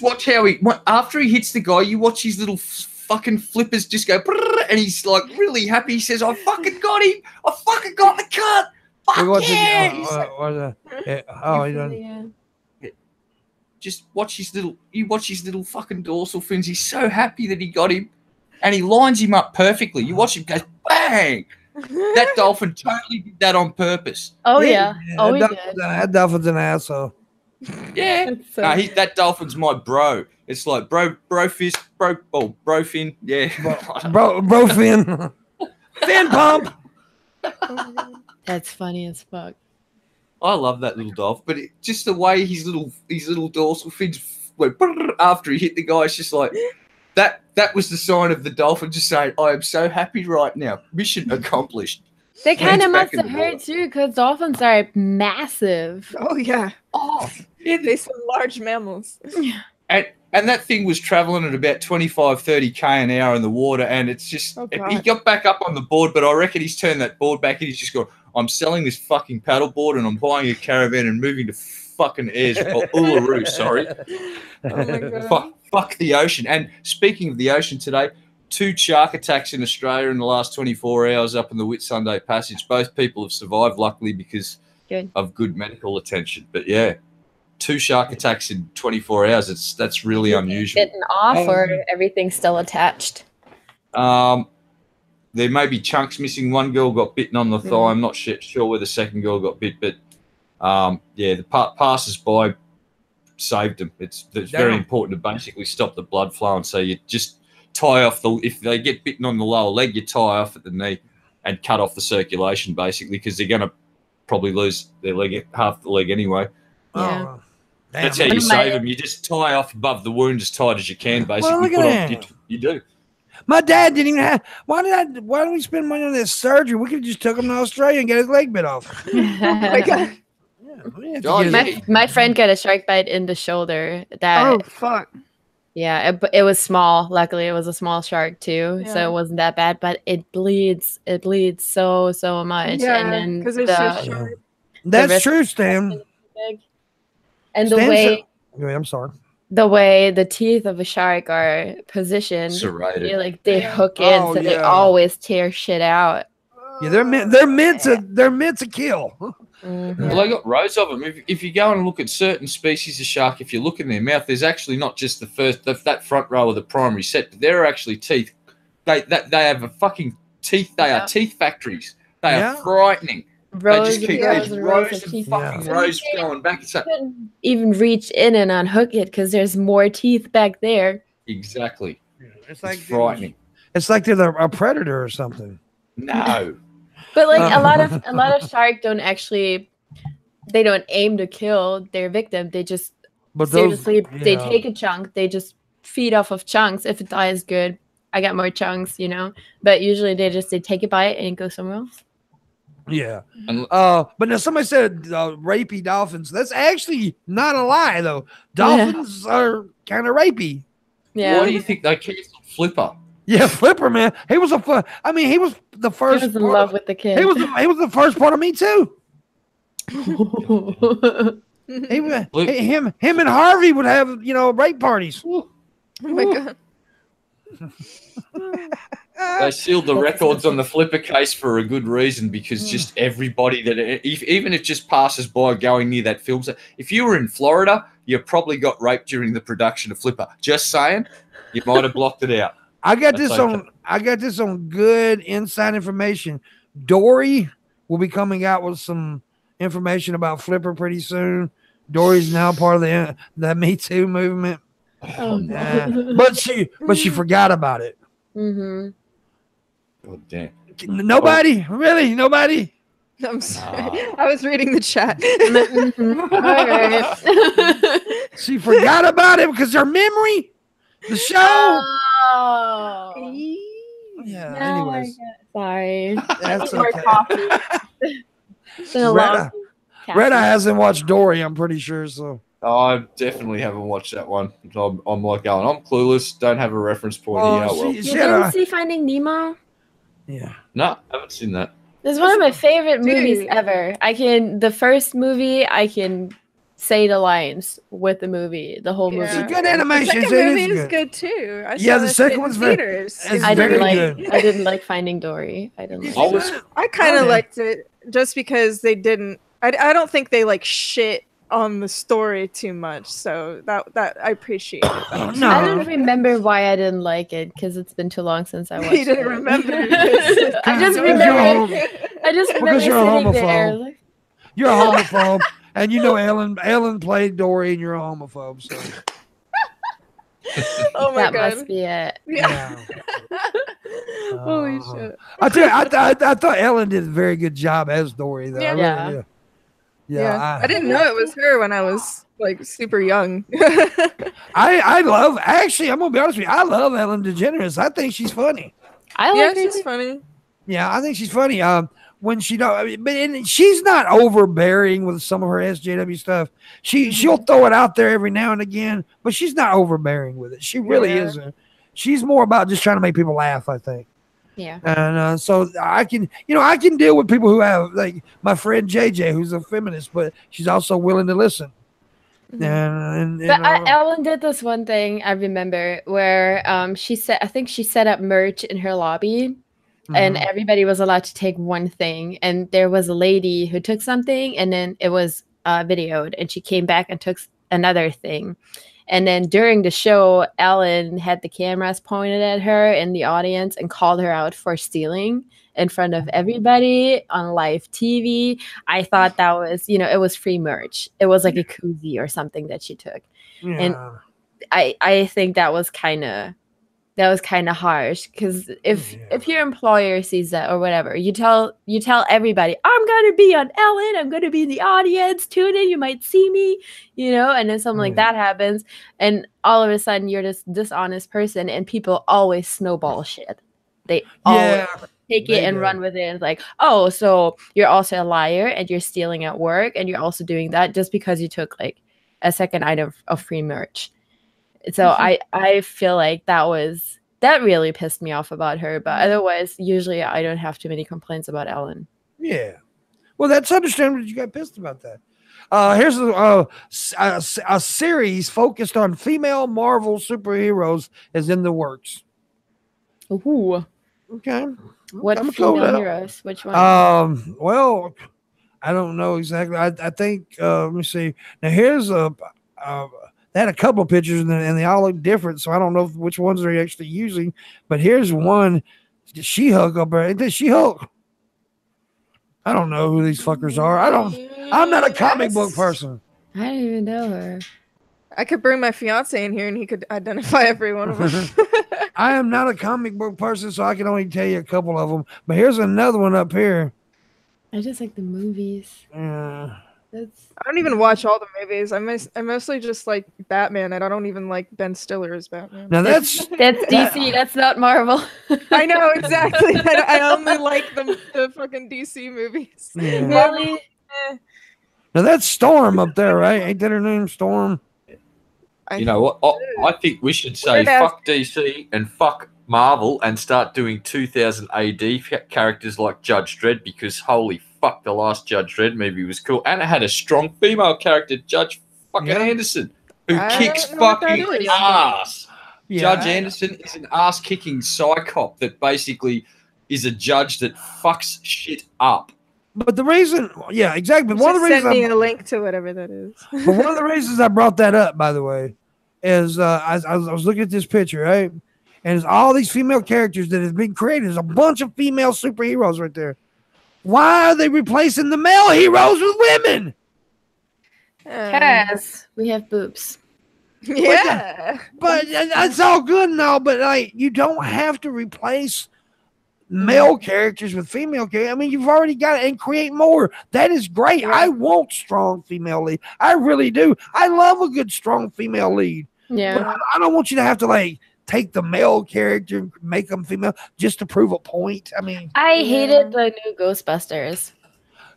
watch how after he hits the guy, you watch his little fucking flippers just go, and he's like really happy. He says, "I fucking got him! I fucking got the cut! Fuck yeah!" Just watch his little fucking dorsal fins. He's so happy that he got him, and he lines him up perfectly. You watch him go, bang! That dolphin totally did that on purpose. Oh yeah. Oh, he did. That dolphin's an asshole. Yeah, that dolphin's my bro. It's like bro fin, yeah, bro fin, fin pump. That's funny as fuck. I love that little dolphin, but just the way his little dorsal fins went after he hit the guy, it's just like that. That was the sign of the dolphin just saying, "I am so happy right now. Mission accomplished." They kind of Lands back must in have the hurt water. too, because dolphins are massive. Oh yeah, Oh, yeah, they some large mammals. and that thing was traveling at about 25, 30 k an hour in the water, and it's just Oh, he God. got back up on the board, but I reckon he's turned that board back and he's just gone, "I'm selling this fucking paddleboard and I'm buying a caravan and moving to fucking Ayers or Uluru." Sorry. Oh my God. Fuck the ocean. And speaking of the ocean today, 2 shark attacks in Australia in the last 24 hours up in the Whitsunday Passage. Both people have survived, luckily, because of good medical attention. But yeah, 2 shark attacks in 24 hours. That's really unusual. Bitten off, or everything's still attached? There may be chunks missing. One girl got bitten on the thigh. I'm not sure where the second girl got bit, but yeah, the passers-by saved them. It's very important to basically stop the blood flow, and so you just tie off if they get bitten on the lower leg, you tie off at the knee and cut off the circulation basically, because they're going to probably lose their leg, half the leg anyway. Yeah. Oh, That's how you save them. You just tie off above the wound as tight as you can, basically. Well, look at that. You do. My dad didn't even have. Why did we spend money on this surgery? We could have just took him to Australia and get his leg bit off. Oh my God. My friend got a shark bite in the shoulder. Oh fuck. Yeah, it was small. Luckily, it was a small shark too, Yeah. so it wasn't that bad. But it bleeds. It bleeds so much. Yeah, and then because it's so short. That's true, Stan. And the Stan way I'm sorry. the way the teeth of a shark are positioned, Serrated. they hook in, Oh, so they yeah. always tear shit out. Yeah, they're meant to kill. Mhm. Well, they got rows of them. If you go and look at certain species of shark, if you look in their mouth, there's actually not just that front row of the primary set, but there are actually teeth. They have a fucking teeth. They are teeth factories. They are frightening. Rows They just keep and these rows rows of and teeth. fucking So rows you going back. So, couldn't even reach in and unhook it because there's more teeth back there. exactly. It's It's frightening. It's like they're a predator or something. No. But like a lot of sharks don't actually, they don't aim to kill their victim. They just seriously they take a chunk. They just feed off of chunks. If it dies, good. I got more chunks, But usually they take a bite and go somewhere else. Yeah. And- But now somebody said rapey dolphins. That's actually not a lie though. Dolphins are kind of rapey. Yeah. Why do you think they keep Flipper? Yeah, Flipper, man. He was he was the He first. was in love with the kid. He was the first part of me too. Him and Harvey would have rape parties. Oh my God. They sealed the records on the Flipper case for a good reason, because just everybody even if just passers by going near that film set, if you were in Florida, you probably got raped during the production of Flipper. Just saying, you might have blocked it out. I got this on good inside information. Dory will be coming out with some information about Flipper pretty soon. Dory's now part of the Me Too movement. But she forgot about it. Mm-hmm. Oh damn. Nobody? Really? Nobody? I'm sorry. I was reading the chat. She forgot about it because her memory, the show. Oh. Yeah. No, Anyways, sorry. that's More okay. coffee. It's been a long Red Eye hasn't watched Dory. I'm pretty sure. So I definitely haven't watched that one. I'm like going, I'm clueless. Don't have a reference point here. Oh, well. You didn't see Finding Nemo? Yeah. No, I haven't seen that. It's one of my favorite movies ever. The first movie, I can say the lines with the movie, the whole movie. It's a good animation. The second movie is good too. I saw the that second shit one's in very. theaters. I didn't like Finding Dory. I didn't like it. I kind of liked it just because they didn't. I don't think they shit on the story too much, so that I appreciate it. No. I don't remember why I didn't like it because it's been too long since I watched it. You didn't remember? I just remember. I just remember Because you're a sitting there. homophobe. You're a homophobe, and Ellen played Dory, and you're a homophobe. So Oh my that God. must be it. Yeah. Holy shit. I tell you, I thought Ellen did a very good job as Dory, though. Yeah. I really did. Yeah, I didn't know it was her when I was like super young. I love. Actually, I'm gonna be honest with you. I love Ellen DeGeneres. I think she's funny. She's funny. Yeah, I think she's funny. When she don't, but she's not overbearing with some of her SJW stuff. She'll throw it out there every now and again, but she's not overbearing with it. She really isn't. She's more about just trying to make people laugh, I think. Yeah. And so I can deal with people who have, like my friend JJ, who's a feminist, but she's also willing to listen. But Ellen did this one thing I remember where I think she set up merch in her lobby. And everybody was allowed to take one thing. And there was a lady who took something and then it was videoed. And she came back and took another thing. And then during the show, Ellen had the cameras pointed at her in the audience and called her out for stealing in front of everybody on live TV. I thought that was, it was free merch. It was like a koozie or something that she took. Yeah. And I think that was kind of harsh, because if your employer sees that or whatever, you tell everybody, I'm gonna be on Ellen, I'm gonna be in the audience, tune in, you might see me, and then something like that happens, and all of a sudden you're this dishonest person, and people always snowball shit. They always take it and run with it, and it's like, oh, so you're also a liar and you're stealing at work and you're also doing that just because you took like a second item of free merch. So I feel like that really pissed me off about her. But otherwise, usually I don't have too many complaints about Ellen. Yeah. Well, that's understandable that you got pissed about that. Here's a series focused on female Marvel superheroes is in the works. Ooh. Okay. What female heroes? Which one? Well, I don't know exactly. I think, let me see. Now, here's they had a couple of pictures and they all look different, so I don't know which ones they're actually using. But here's one, She-Hulk up there. Ain't this She-Hulk? I don't know who these fuckers are. I'm not a comic book person. I don't even know her. I could bring my fiance in here and he could identify every one of them. I am not a comic book person, so I can only tell you a couple of them. But here's another one up here. I just like the movies. Yeah. I don't even watch all the movies. I mostly just like Batman, and I don't even like Ben Stiller as Batman. Now that's DC. That's not Marvel. I know exactly. I only like the fucking DC movies. Yeah. Really? Now that's Storm up there, right? Ain't that her name, Storm? You know what? I think we should say fuck DC and fuck Marvel and start doing 2000 AD characters like Judge Dredd, because holy fuck, the last Judge Dredd movie was cool. And it had a strong female character, Judge fucking Anderson, who kicks fucking ass. Yeah. Judge Anderson is an ass-kicking psychop that basically is a judge that fucks shit up. But the reason, yeah, exactly. One of the reasons send me a link to whatever that is. But one of the reasons I brought that up, by the way, is I was looking at this picture, right? And it's all these female characters that have been created. There's a bunch of female superheroes right there. Why are they replacing the male heroes with women? Because we have boobs. Yeah. But that's all good and all, but like, you don't have to replace male characters with female characters. I mean, you've already got it, and create more. That is great. I want strong female lead. I really do. I love a good strong female lead. Yeah. But I don't want you to have to like take the male character and make them female just to prove a point. I mean, I hated the new Ghostbusters.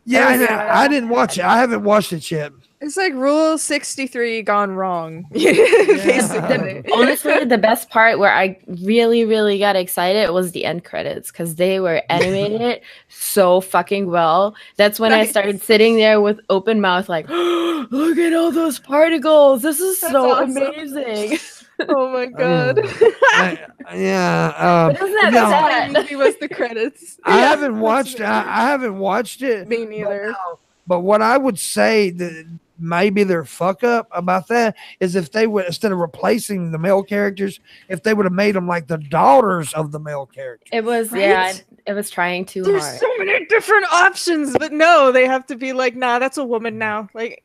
Yeah, I didn't watch it. I haven't watched it yet. It's like Rule 63 gone wrong. Basically. Honestly, the best part where I really, really got excited was the end credits, because they were animated so fucking well. That's when I started sitting there with open mouth like, oh, look at all those particles. This is so amazing. Oh my god. Yeah. Isn't that sad? Movie was the credits. I haven't watched it. Me neither. But what I would say that maybe their fuck up about that is if they would, instead of replacing the male characters, if they would have made them like the daughters of the male characters. It was it was trying too hard. There's so many different options, but no, they have to be like, nah, that's a woman now. Like,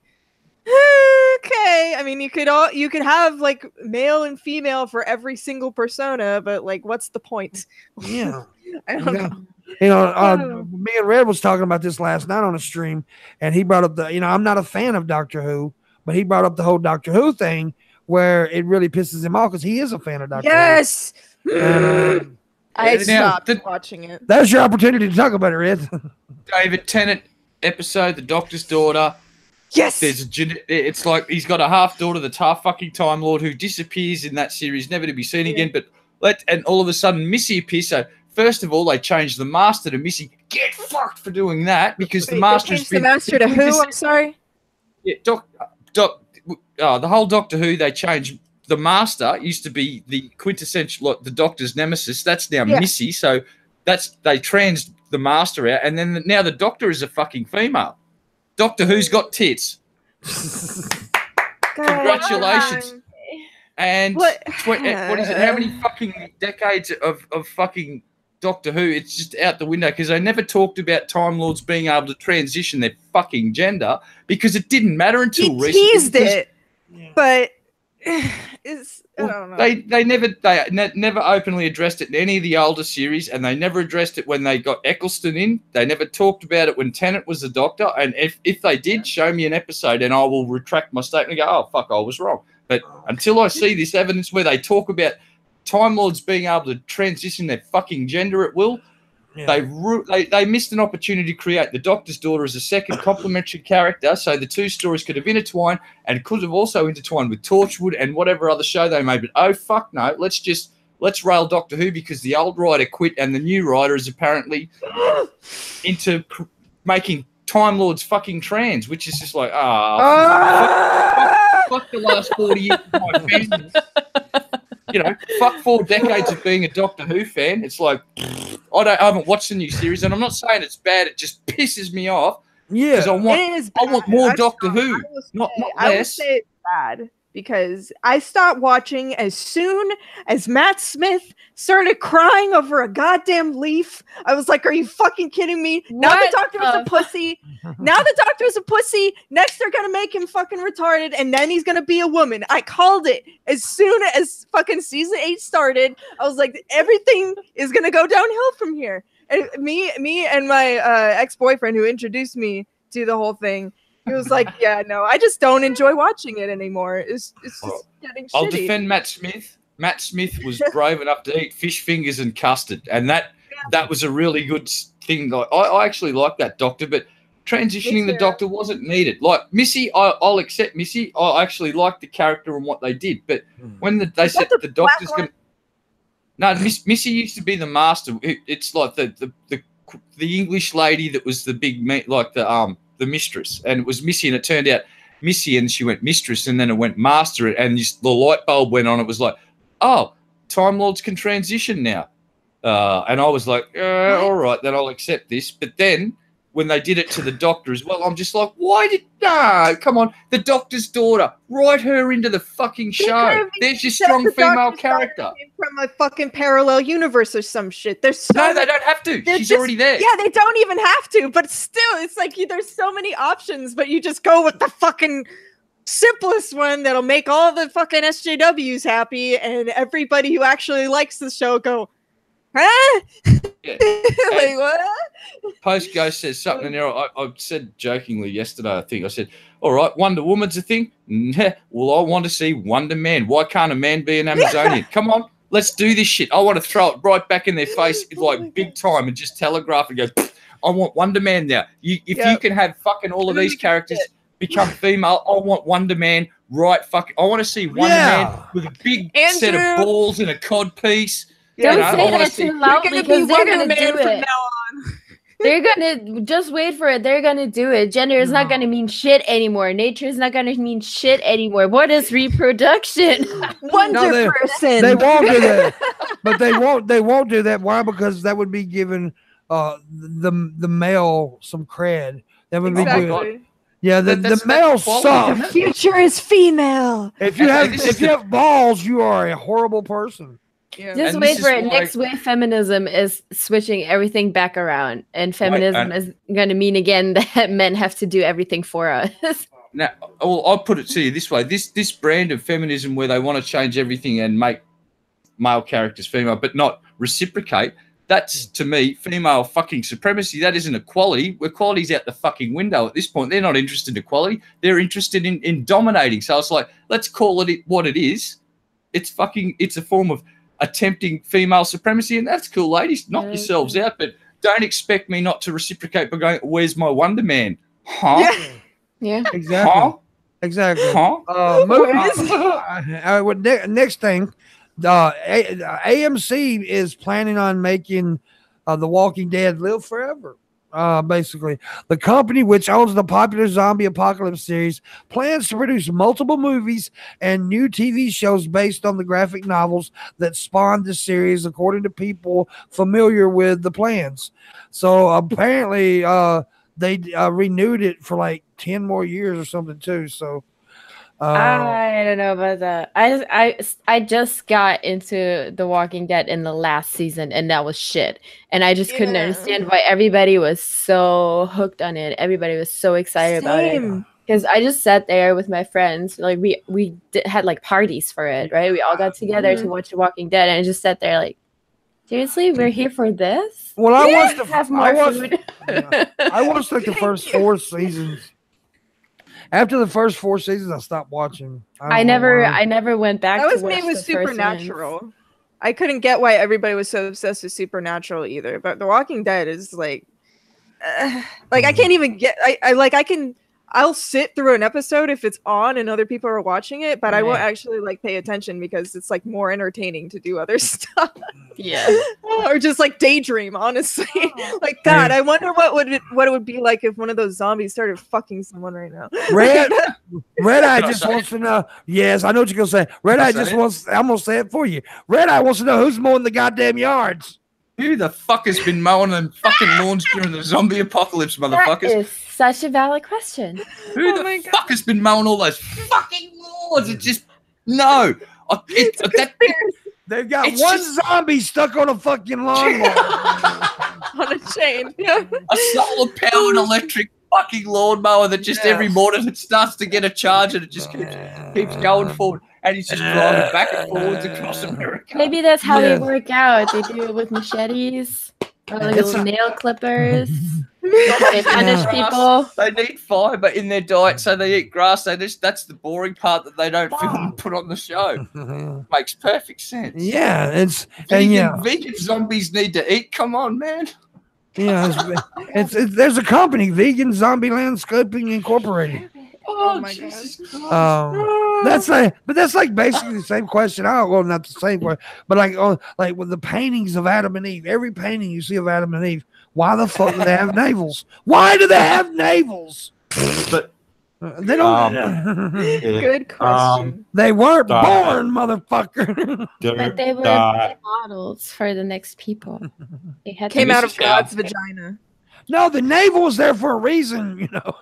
okay. I mean, you could have like male and female for every single persona, but like, what's the point? Yeah. I don't know. You know, me and Red was talking about this last night on a stream, and he brought up I'm not a fan of Doctor Who, but he brought up the whole Doctor Who thing where it really pisses him off because he is a fan of Doctor Who. Yes. And, I stopped watching it. That's your opportunity to talk about it, Red. David Tennant episode, The Doctor's Daughter. Yes. It's like he's got a half daughter that's half fucking Time Lord who disappears in that series, never to be seen again. But and all of a sudden Missy appears. So first of all, they changed the Master to Missy. Get fucked for doing that because the Master has been the Master to who? I'm sorry. Yeah, the whole Doctor Who they changed. The Master used to be the quintessential, the Doctor's nemesis. That's now Missy. So they trans the Master out, and then now the Doctor is a fucking female. Doctor Who's got tits. Congratulations. And what is it? How many fucking decades of fucking Doctor Who? It's just out the window because they never talked about Time Lords being able to transition their fucking gender because it didn't matter until recently. Teased it, but I don't know. They never openly addressed it in any of the older series, and they never addressed it when they got Eccleston in. They never talked about it when Tennant was the Doctor. And if they did, show me an episode, and I will retract my statement and go, "Oh fuck, I was wrong." But until I see this evidence where they talk about Time Lords being able to transition their fucking gender at will, they missed an opportunity to create the Doctor's Daughter as a second complementary character, so the two stories could have intertwined and could have also intertwined with Torchwood and whatever other show they made. But oh fuck no, let's rail Doctor Who because the old writer quit and the new writer is apparently into making Time Lords fucking trans, which is just like fuck the last 40 years of my family. Fuck 4 decades of being a Doctor Who fan. It's like I haven't watched the new series, and I'm not saying it's bad. It just pisses me off. Yeah, because I want more Doctor Who, not less. I would say it's bad because I stopped watching as soon as Matt Smith started crying over a goddamn leaf. I was like, "Are you fucking kidding me?" Now the Doctor was a pussy. Now the Doctor is a pussy. Next, they're gonna make him fucking retarded, and then he's gonna be a woman. I called it as soon as fucking season 8 started. I was like, everything is gonna go downhill from here. And me and my ex-boyfriend who introduced me to the whole thing, he was like, "Yeah, no, I just don't enjoy watching it anymore. It's just getting shitty." I'll defend Matt Smith. Matt Smith was brave enough to eat fish fingers and custard, and that was a really good thing. I actually like that Doctor, but transitioning the Doctor wasn't needed. Like Missy, I'll accept Missy. I actually like the character and what they did, but when they said the Doctor's going to... No, Missy used to be the Master. It's like the English lady that was the big, like the mistress, and it was Missy, and it turned out Missy, and she went mistress, and then it went master, and the light bulb went on. It was like, oh, Time Lords can transition now. And I was like, all right, then I'll accept this. But then when they did it to the Doctor as well, I'm just like, no, come on, the Doctor's daughter, write her into the fucking show. There's your strong female character. From a fucking parallel universe or some shit. No, they don't have to. She's already there. Yeah, they don't even have to, but still, it's like there's so many options, but you just go with the fucking simplest one that'll make all the fucking SJWs happy, and everybody who actually likes the show go, huh? Yeah. Like, what? Post Ghost says something in there. I said jokingly yesterday, I think. I said, all right, Wonder Woman's a thing. Well, I want to see Wonder Man. Why can't a man be an Amazonian? Come on, let's do this shit. I want to throw it right back in their face like big time and just telegraph and go, I want Wonder Man now. If you can have fucking all of these characters become female, I want Wonder Man right fucking. I want to see Wonder Man with a big set of balls and a cod piece. Don't say that too loudly because they're going to do it. They're going to just wait for it. They're going to do it. Gender is not going to mean shit anymore. Nature is not going to mean shit anymore. What is reproduction? Wonder person. They won't do that. But they won't do that. Why? Because that would be giving the male some cred. That would be good. Yeah, the male suck. The future is female. If you have balls, you are a horrible person. Yeah. Just wait for it. Next wave feminism is switching everything back around, and feminism is going to mean again that men have to do everything for us. Now, I'll put it to you this way: this brand of feminism, where they want to change everything and make male characters female, but not reciprocate, That's, to me, female fucking supremacy. That isn't equality. Equality's out the fucking window at this point. They're not interested in equality. They're interested in dominating. So it's like, let's call it what it is. It's a form of attempting female supremacy, and that's cool, ladies. Knock yourselves out, but don't expect me not to reciprocate by going, where's my Wonder Man? Huh? Yeah. Exactly. Huh? Exactly. Huh? Next thing, AMC is planning on making The Walking Dead live forever. Basically, the company, which owns the popular zombie apocalypse series, plans to produce multiple movies and new TV shows based on the graphic novels that spawned the series, according to people familiar with the plans. So apparently, they renewed it for like 10 more years or something too. So I don't know about that. I just got into The Walking Dead in the last season, and that was shit. And I just couldn't understand why everybody was so hooked on it. Everybody was so excited about it. Because I just sat there with my friends. Like we had like parties for it, right? We all got together to watch The Walking Dead, and I just sat there like, seriously, we're here for this? Well, I watched food. I watched like the first 4 seasons. After the first 4 seasons, I stopped watching. I never went back. That was to me with Supernatural. I couldn't get why everybody was so obsessed with Supernatural either. But The Walking Dead is like I can't even get. I'll sit through an episode if it's on and other people are watching it, but I won't actually like pay attention because it's like more entertaining to do other stuff. Yeah. Or just like daydream, honestly. Like, God, I wonder what it would be like if one of those zombies started fucking someone right now. Red Eye just wants to know. Yes, I know what you're gonna say. Red Eye just wants. I'm gonna say it for you. Red Eye wants to know who's mowing the goddamn yards. Who the fuck has been mowing and fucking lawns during the zombie apocalypse, motherfuckers? That is such a valid question. Who the fuck has been mowing all those fucking lawns? It's just no. They've got one zombie stuck on a fucking lawnmower. On a chain. Yeah. A solar powered electric fucking lawnmower that just every morning it starts to get a charge and it just keeps going forward. And he's just driving back and forwards across America. Maybe that's how they work out. They do it with machetes or like little nail clippers. They punish people. They need fiber in their diet, so they eat grass. That's the boring part that they don't film and put on the show. Makes perfect sense. Yeah, vegan zombies need to eat. Come on, man. Yeah, there's a company, Vegan Zombie Landscaping Incorporated. Oh my God. That's like basically the same question. Well, not the same question, but like with the paintings of Adam and Eve. Every painting you see of Adam and Eve, why the fuck do they have navels? Why do they have navels? But they don't. Good question. They weren't born, motherfucker. But they were models for the next people. They had came out of God's vagina. No, the navel was there for a reason, you know.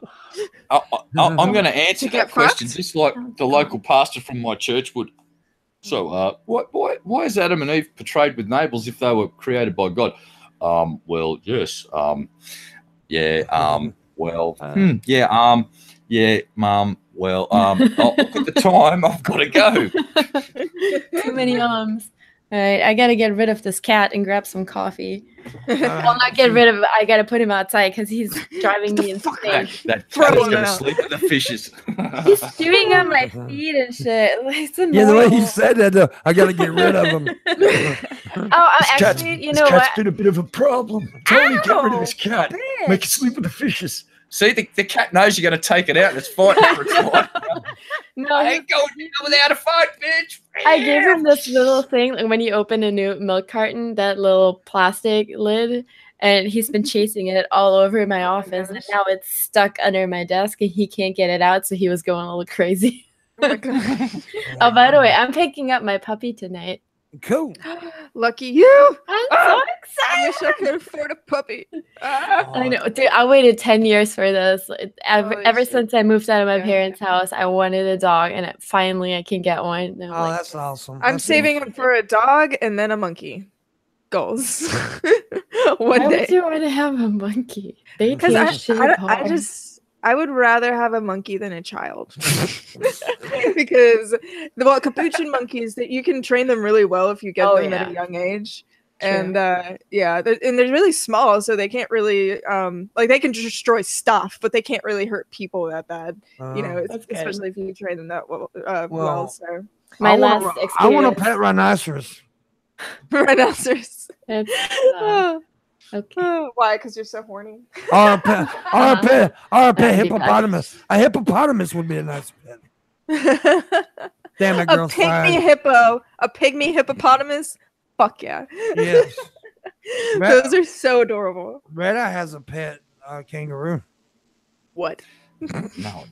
I'm going to answer that question just like the local pastor from my church would. So, why is Adam and Eve portrayed with navels if they were created by God? Well, yes. Well, look at the time. I've got to go. Too many arms. All right, I got to get rid of this cat and grab some coffee. Well, not get rid of him. I got to put him outside because he's driving me insane. That cat is going to sleep with the fishes. He's chewing on my feet and shit. Yeah, the way you said that, I got to get rid of him. Actually, you know what? This cat's been a bit of a problem. Tony, get rid of this cat. Make it sleep with the fishes. See, the cat knows you're going to take it out. It's fighting for its life. No, I ain't going without a fight, bitch. I gave him this little thing, like when you open a new milk carton, that little plastic lid, and he's been chasing it all over my office, and now it's stuck under my desk, and he can't get it out, so he was going a little crazy. Oh my God. Oh, by the way, I'm picking up my puppy tonight. Cool. Lucky you. I'm so excited. I wish I could afford a puppy. I know, dude. I waited 10 years for this. Ever since I moved out of my parents' house, I wanted a dog, and finally I can get one. That's awesome. I'm saving up for a dog and then a monkey. Goals. Why would you want to have a monkey? Because I would rather have a monkey than a child. Because capuchin monkeys, that you can train them really well if you get them at a young age. And yeah, and they're really small, so they can't really like they can just destroy stuff, but they can't really hurt people that bad. You know, especially if you train them that well. So my last experience. I want a pet rhinoceros. Rhinoceros. That's, okay. Why? Because you're so horny. Or a pet hippopotamus. A hippopotamus would be a nice pet. Damn it, girl. A pygmy hippopotamus. Fuck yeah. Yes. Those are so adorable. Red Eye has a pet kangaroo. What? No.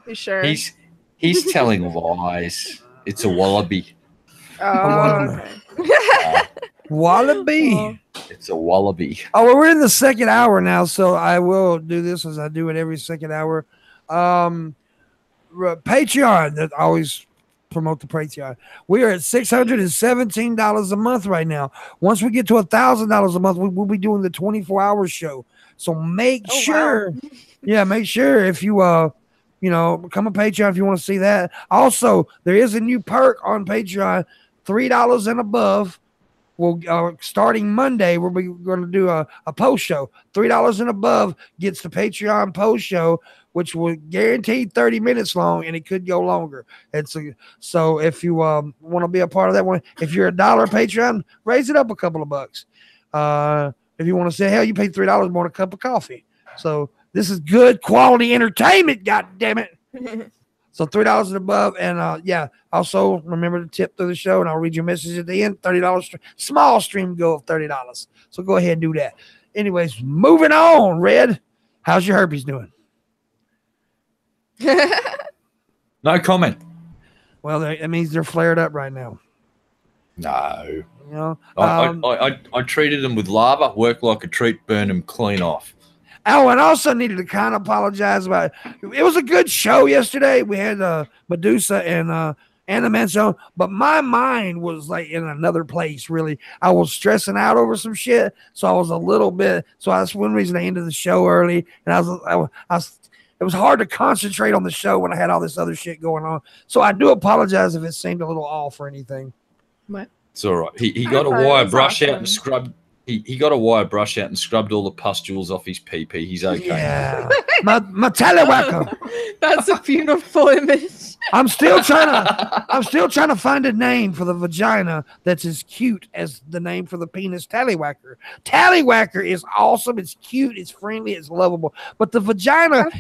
You sure? He's telling lies. It's a wallaby. Oh, okay. Wallaby. It's a wallaby. Oh, well, we're in the second hour now, so I will do this as I do it every second hour. Patreon, that always promote the Patreon. We are at $617 a month right now. Once we get to $1,000 a month, we'll be doing the 24-hour show. So make sure, make sure if you become a Patreon if you want to see that. Also, there is a new perk on Patreon, $3 and above. We'll starting Monday, we're going to do a post show. $3 and above gets the Patreon post show, which will guarantee 30 minutes long, and it could go longer. And so if you want to be a part of that one, if you're $1 Patreon, raise it up a couple of bucks. If you want to say, hell, you paid $3 more than a cup of coffee. So this is good quality entertainment, God damn it. So $3 and above, and also remember to tip through the show, and I'll read your message at the end. $30 small stream go of $30. So go ahead and do that. Anyways, moving on. Red, how's your herpes doing? No comment. Well, that means they're flared up right now. No. You know, I treated them with lava. Work like a treat. Burn them clean off. Oh, and I also needed to kind of apologize about it. Was a good show yesterday. We had Medusa and the men's show, but my mind was like in another place. Really, I was stressing out over some shit, so I was a little bit. So that's one reason I ended the show early, and I was. It was hard to concentrate on the show when I had all this other shit going on. So I do apologize if it seemed a little off or anything. What? It's all right. He got a wire brush out and scrubbed. He got a wire brush out and scrubbed all the pustules off his pee-pee. He's okay. Yeah. my tallywhacker. That's a beautiful image. I'm still trying to find a name for the vagina that's as cute as the name for the penis, tallywhacker. Tallywhacker is awesome. It's cute. It's friendly. It's lovable. But the vagina,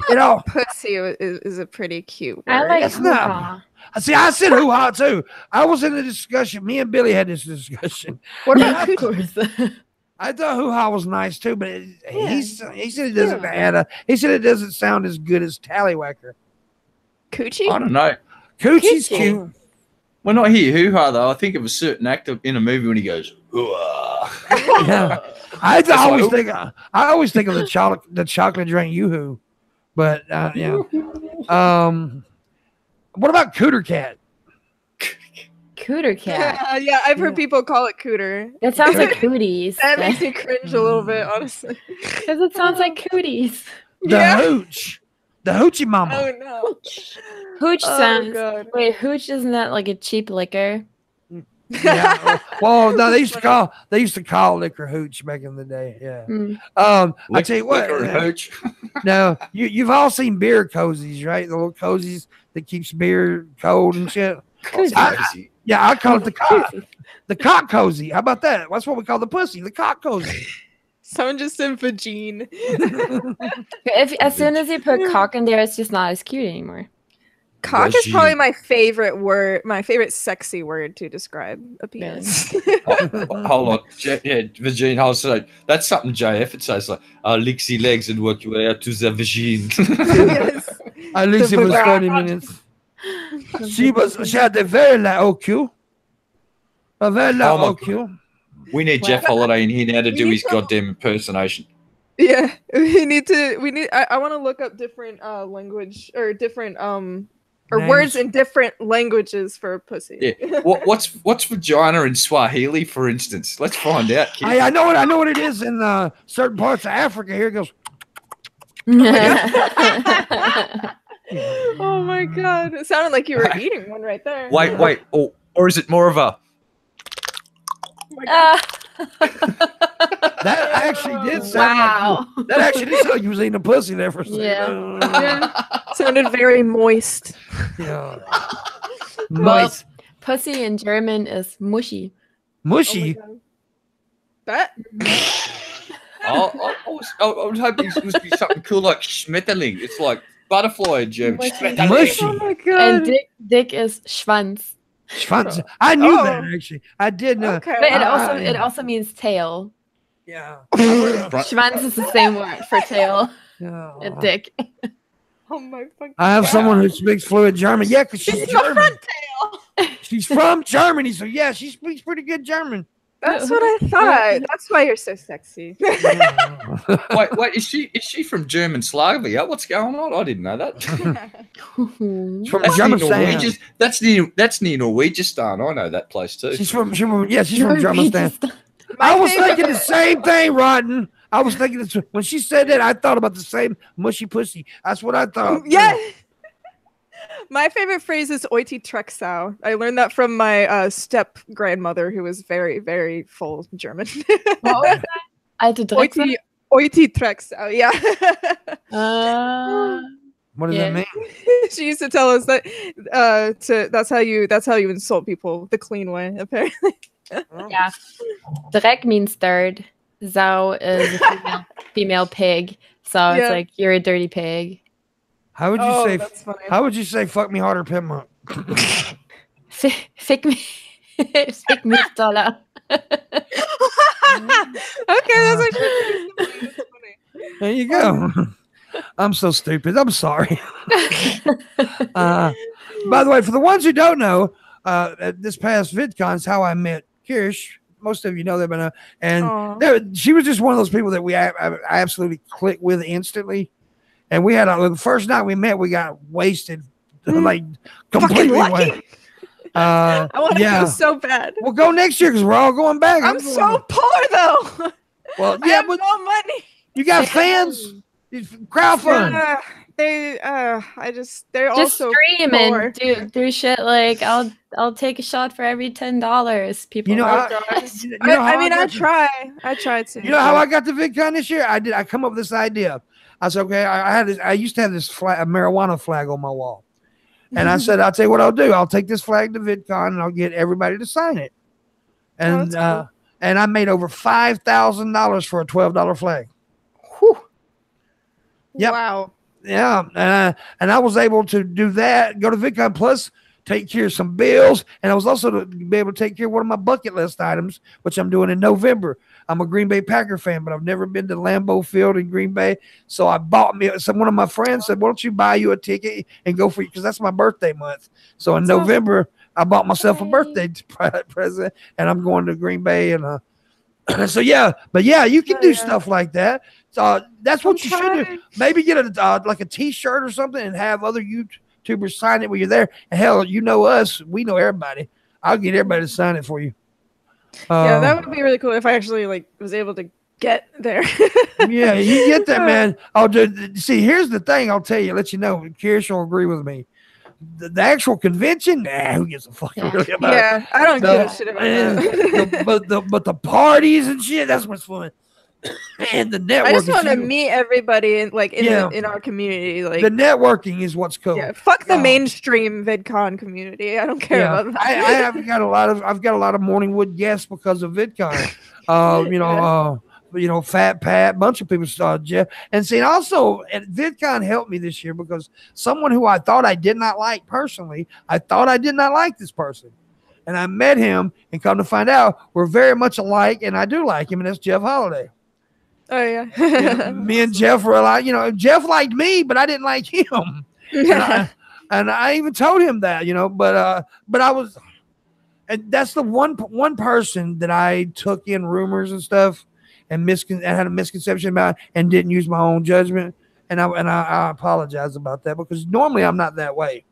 pussy is a pretty cute word. I like it's not. See, I said hoo-ha too. I was in a discussion. Me and Billy had this discussion. What about cooties? I thought hoo-ha was nice too, but he said it doesn't add he said it doesn't sound as good as tallywhacker. Coochie? I don't know. Coochie's cute. We're not here hoo-ha though. I think of a certain actor in a movie when he goes hoo-ha. Yeah. I always think of the chocolate drink Yoo-hoo. But what about Cooter Cat? Cooter Cat. Yeah, I've heard people call it cooter. That sounds like cooties. That makes me cringe a little bit, honestly. Because it sounds like cooties. The hooch. The hoochie mama. Oh no. Hooch sounds. God. Wait, hooch isn't that like a cheap liquor? Yeah. Well, no, they used to call liquor hooch back in the day. Yeah. I tell you what. Hooch. No, you've all seen beer cozies, right? The little cozies that keeps beer cold and shit. I call it the cock cozy. How about that? That's what we call the pussy, the cock cozy. Someone just said vagine. As soon as you put cock in there, it's just not as cute anymore. Cock is probably my favorite word, my favorite sexy word to describe a penis. Hold on. Vagine. Hold on. That's something JF would say. It's like, licks your legs and work your way out to the vagine. Yes. At least it was 30 minutes. She had a very loud OQ. A very loud OQ. We need Jeff Holiday in here now to do his goddamn impersonation. Yeah, I want to look up different language or different or names. Words in different languages for pussy. Yeah. What's vagina in Swahili, for instance? Let's find out. I know what it is in certain parts of Africa. Here it goes. Oh my god! It sounded like you were eating one right there. Wait, or is it more of a? That actually did sound like that actually did sound like you was eating a pussy there for a second. Yeah. Sounded very moist. Yeah. Well, pussy in German is mushy. Mushy. That I was hoping it was be something cool like Schmetterling. It's like butterfly in German. Schmetterling. Mushy. oh my god. And dick is Schwanz. Schwanz. I knew that actually. I did know. Okay. But it also means tail. Yeah. Schwanz is the same word for tail and dick. Oh my fucking I have god. someone who speaks fluent German. Yeah, because she's German. She's from Germany, so yeah, she speaks pretty good German. That's what I thought. That's why you're so sexy. Wait, is she from German Slavia? What's going on? I didn't know that. She's from That's near German. Norwegian. That's near Norwegistan. I know that place too. She's from German. My I was favorite- thinking the same thing, Rotten. I was thinking this, when she said that, I thought about the same mushy pussy. That's what I thought. Yeah. My favorite phrase is "oiti trexau." I learned that from my step grandmother, who was very, very full German. What was that? Alte Drecksau? Oiti trexau. Yeah. What does that mean? She used to tell us that that's how you insult people the clean way, apparently. Yeah. Dreck means dirt. Sau is a female pig. So it's like you're a dirty pig. How would you say? That's funny. How would you say? Fuck me harder, Pimpmunk. Fick me. Fick me dollar. Okay, that's actually that's funny. There you go. I'm so stupid. I'm sorry. By the way, for the ones who don't know, this past VidCon is how I met Kyrsh. Most of you know that, and she was just one of those people that I absolutely clicked with instantly. And we had the first night we met, we got wasted, like completely wasted. I want to go so bad. We'll go next year because we're all going back. I'm so poor though. Well, I have no money. You got fans. Crowdfund. They're just also stream poor. and do shit like I'll take a shot for every $10. People, I try to. You know how I got the VidCon this year? I come up with this idea. I said, okay, I used to have this flag, a marijuana flag on my wall. And I said, I'll tell you what I'll do. I'll take this flag to VidCon and I'll get everybody to sign it. And cool. And I made over $5,000 for a $12 flag. Whew. Yep. Wow. Yeah. And I was able to do that, go to VidCon, plus take care of some bills. And I was also to be able to take care of one of my bucket list items, which I'm doing in November. I'm a Green Bay Packer fan, but I've never been to Lambeau Field in Green Bay. So I bought me, one of my friends said, why don't you buy you a ticket and go for it? Because that's my birthday month. So in November, I bought myself a birthday present, and I'm going to Green Bay. And so, yeah, but yeah, you can do stuff like that. So that's what you should do. Maybe get like a T-shirt or something and have other YouTubers sign it when you're there. And hell, you know us. We know everybody. I'll get everybody to sign it for you. Yeah, that would be really cool if I actually was able to get there. Yeah, you get that, man. See, here's the thing. I'll tell you, let you know. Kyrsh will agree with me. The actual convention, who gives a fuck really about it? Yeah, I don't give a shit about that. But the parties and shit, that's what's fun. And the networking. I just want to meet everybody in our community. Like the networking is what's cool. Yeah, fuck the mainstream VidCon community. I don't care about that. I've got a lot of Morningwood guests because of VidCon. Fat Pat, bunch of people saw Jeff. And see, also, and VidCon helped me this year because someone who I thought I did not like personally, I thought I did not like this person. And I met him and come to find out we're very much alike, and I do like him, and that's Jeff Holiday. Oh, yeah. Me and Jeff were like, Jeff liked me, but I didn't like him. And I even told him that, but I was, and that's the one person that I took in rumors and stuff and had a misconception about and didn't use my own judgment. And I apologize about that because normally I'm not that way.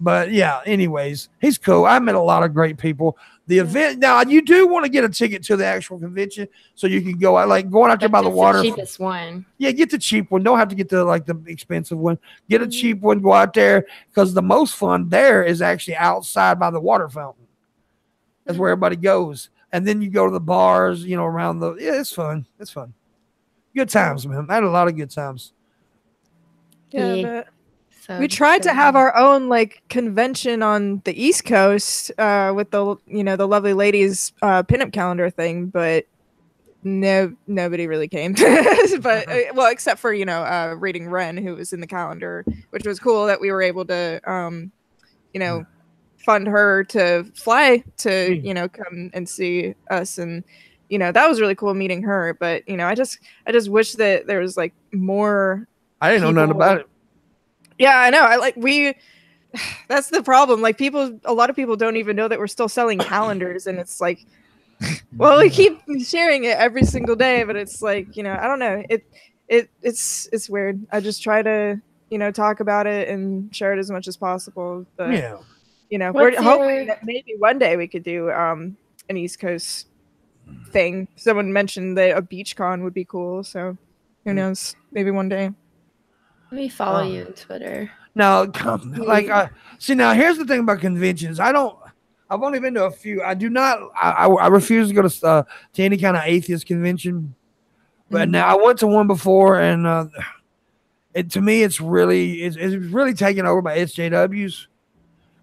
But yeah, anyways, he's cool. I met a lot of great people. The event now, you do want to get a ticket to the actual convention so you can go out, like going out there by the water. The cheapest one. Yeah, get the cheap one. Don't have to get the expensive one. Get a cheap one. Go out there because the most fun there is actually outside by the water fountain. That's where everybody goes. and then you go to the bars, you know, around the. Yeah, it's fun. It's fun. Good times, man. I had a lot of good times. Yeah, Yeah. but we tried to have our own like convention on the East Coast with the the lovely ladies pinup calendar thing, but nobody really came. But well, except for reading Ren, who was in the calendar, which was cool that we were able to fund her to fly to come and see us, and that was really cool meeting her. But I just wish that there was like more. I didn't know nothing about it. Yeah, I know. That's the problem. Like a lot of people don't even know that we're still selling calendars, and it's like, well, we keep sharing it every single day, but it's like, I don't know. It's weird. I just try to, talk about it and share it as much as possible. But we're hoping that maybe one day we could do an East Coast thing. Someone mentioned that a beach con would be cool, so who knows? Maybe one day. Let me follow you on Twitter. Now, see, now here's the thing about conventions. I've only been to a few. I do not. I refuse to go to any kind of atheist convention. But now I went to one before, and to me, it's really taken over by SJWs.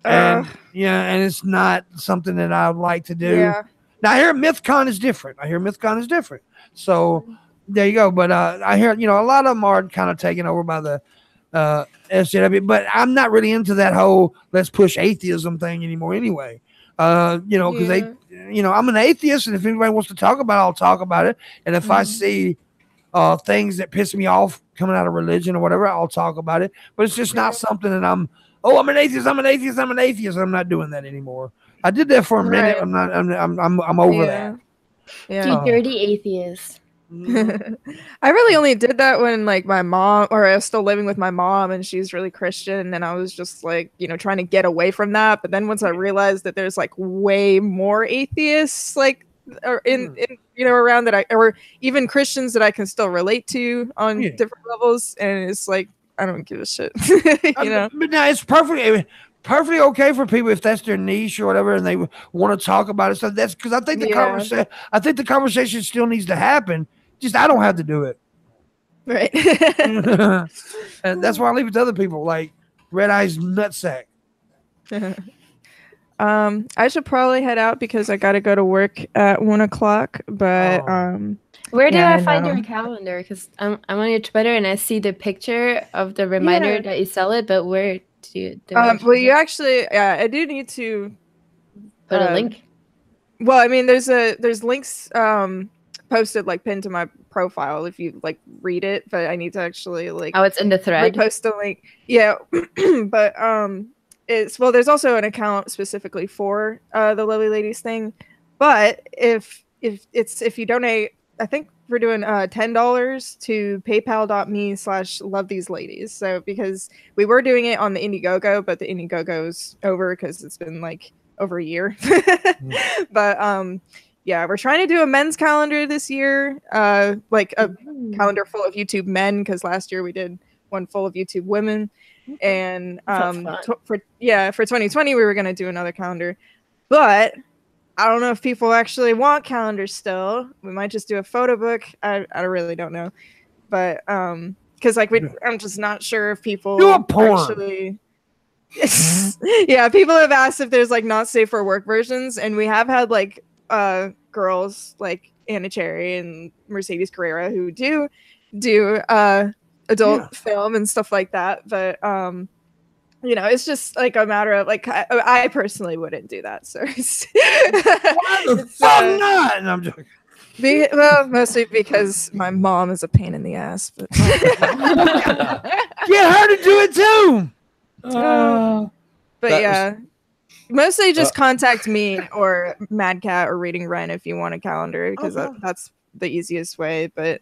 And and it's not something that I would like to do. Yeah. Now I hear MythCon is different. So there you go. But I hear a lot of them are kind of taken over by the SJW. But I'm not really into that whole let's push atheism thing anymore. Anyway, because I'm an atheist, and if anybody wants to talk about it, I'll talk about it. And if I see things that piss me off coming out of religion or whatever, I'll talk about it. But it's just not something that I'm an atheist. I'm not doing that anymore. I did that for a minute. I'm over that. Yeah. You dirty atheist. I really only did that when like my mom, or I was still living with my mom, and she's really Christian, and I was just like trying to get away from that. But then once I realized that there's like way more atheists like in around that or even Christians that I can still relate to on different levels, and it's like I don't give a shit. But now it's perfectly okay for people if that's their niche or whatever, and they want to talk about it. So that's because I think the conversation still needs to happen. Just I don't have to do it. Right. And that's why I leave it to other people, like Red Eye's nutsack. I should probably head out because I gotta go to work at 1:00. But where do I find your calendar? Because I'm on your Twitter and I see the picture of the reminder that you sell it. But where do you? Well, you actually, I do need to put a link. Well, I mean, there's links posted like pinned to my profile if you like read it, but I need to actually like it's in the thread. Post the link. Yeah. But there's also an account specifically for the Lovely Ladies thing. But if you donate, I think we're doing $10 to paypal.me/lovetheseladies. So because we were doing it on the Indiegogo, but the Indiegogo's over because it's been like over a year. But yeah, we're trying to do a men's calendar this year, like a calendar full of YouTube men, because last year we did one full of YouTube women. And for 2020 we were going to do another calendar, but I don't know if people actually want calendars still. We might just do a photo book. I really don't know, but because like I'm just not sure if people do a porn. Actually yeah, people have asked if there's like not safe for work versions, and we have had like girls like Anna Cherry and Mercedes Carrera who do adult film and stuff like that, but it's just like a matter of like I personally wouldn't do that, so why the fuck not? And I'm joking. Well, mostly because my mom is a pain in the ass, but get her to do it too. But mostly just contact me or Mad Cat or Reading Ren if you want a calendar, because that's the easiest way. But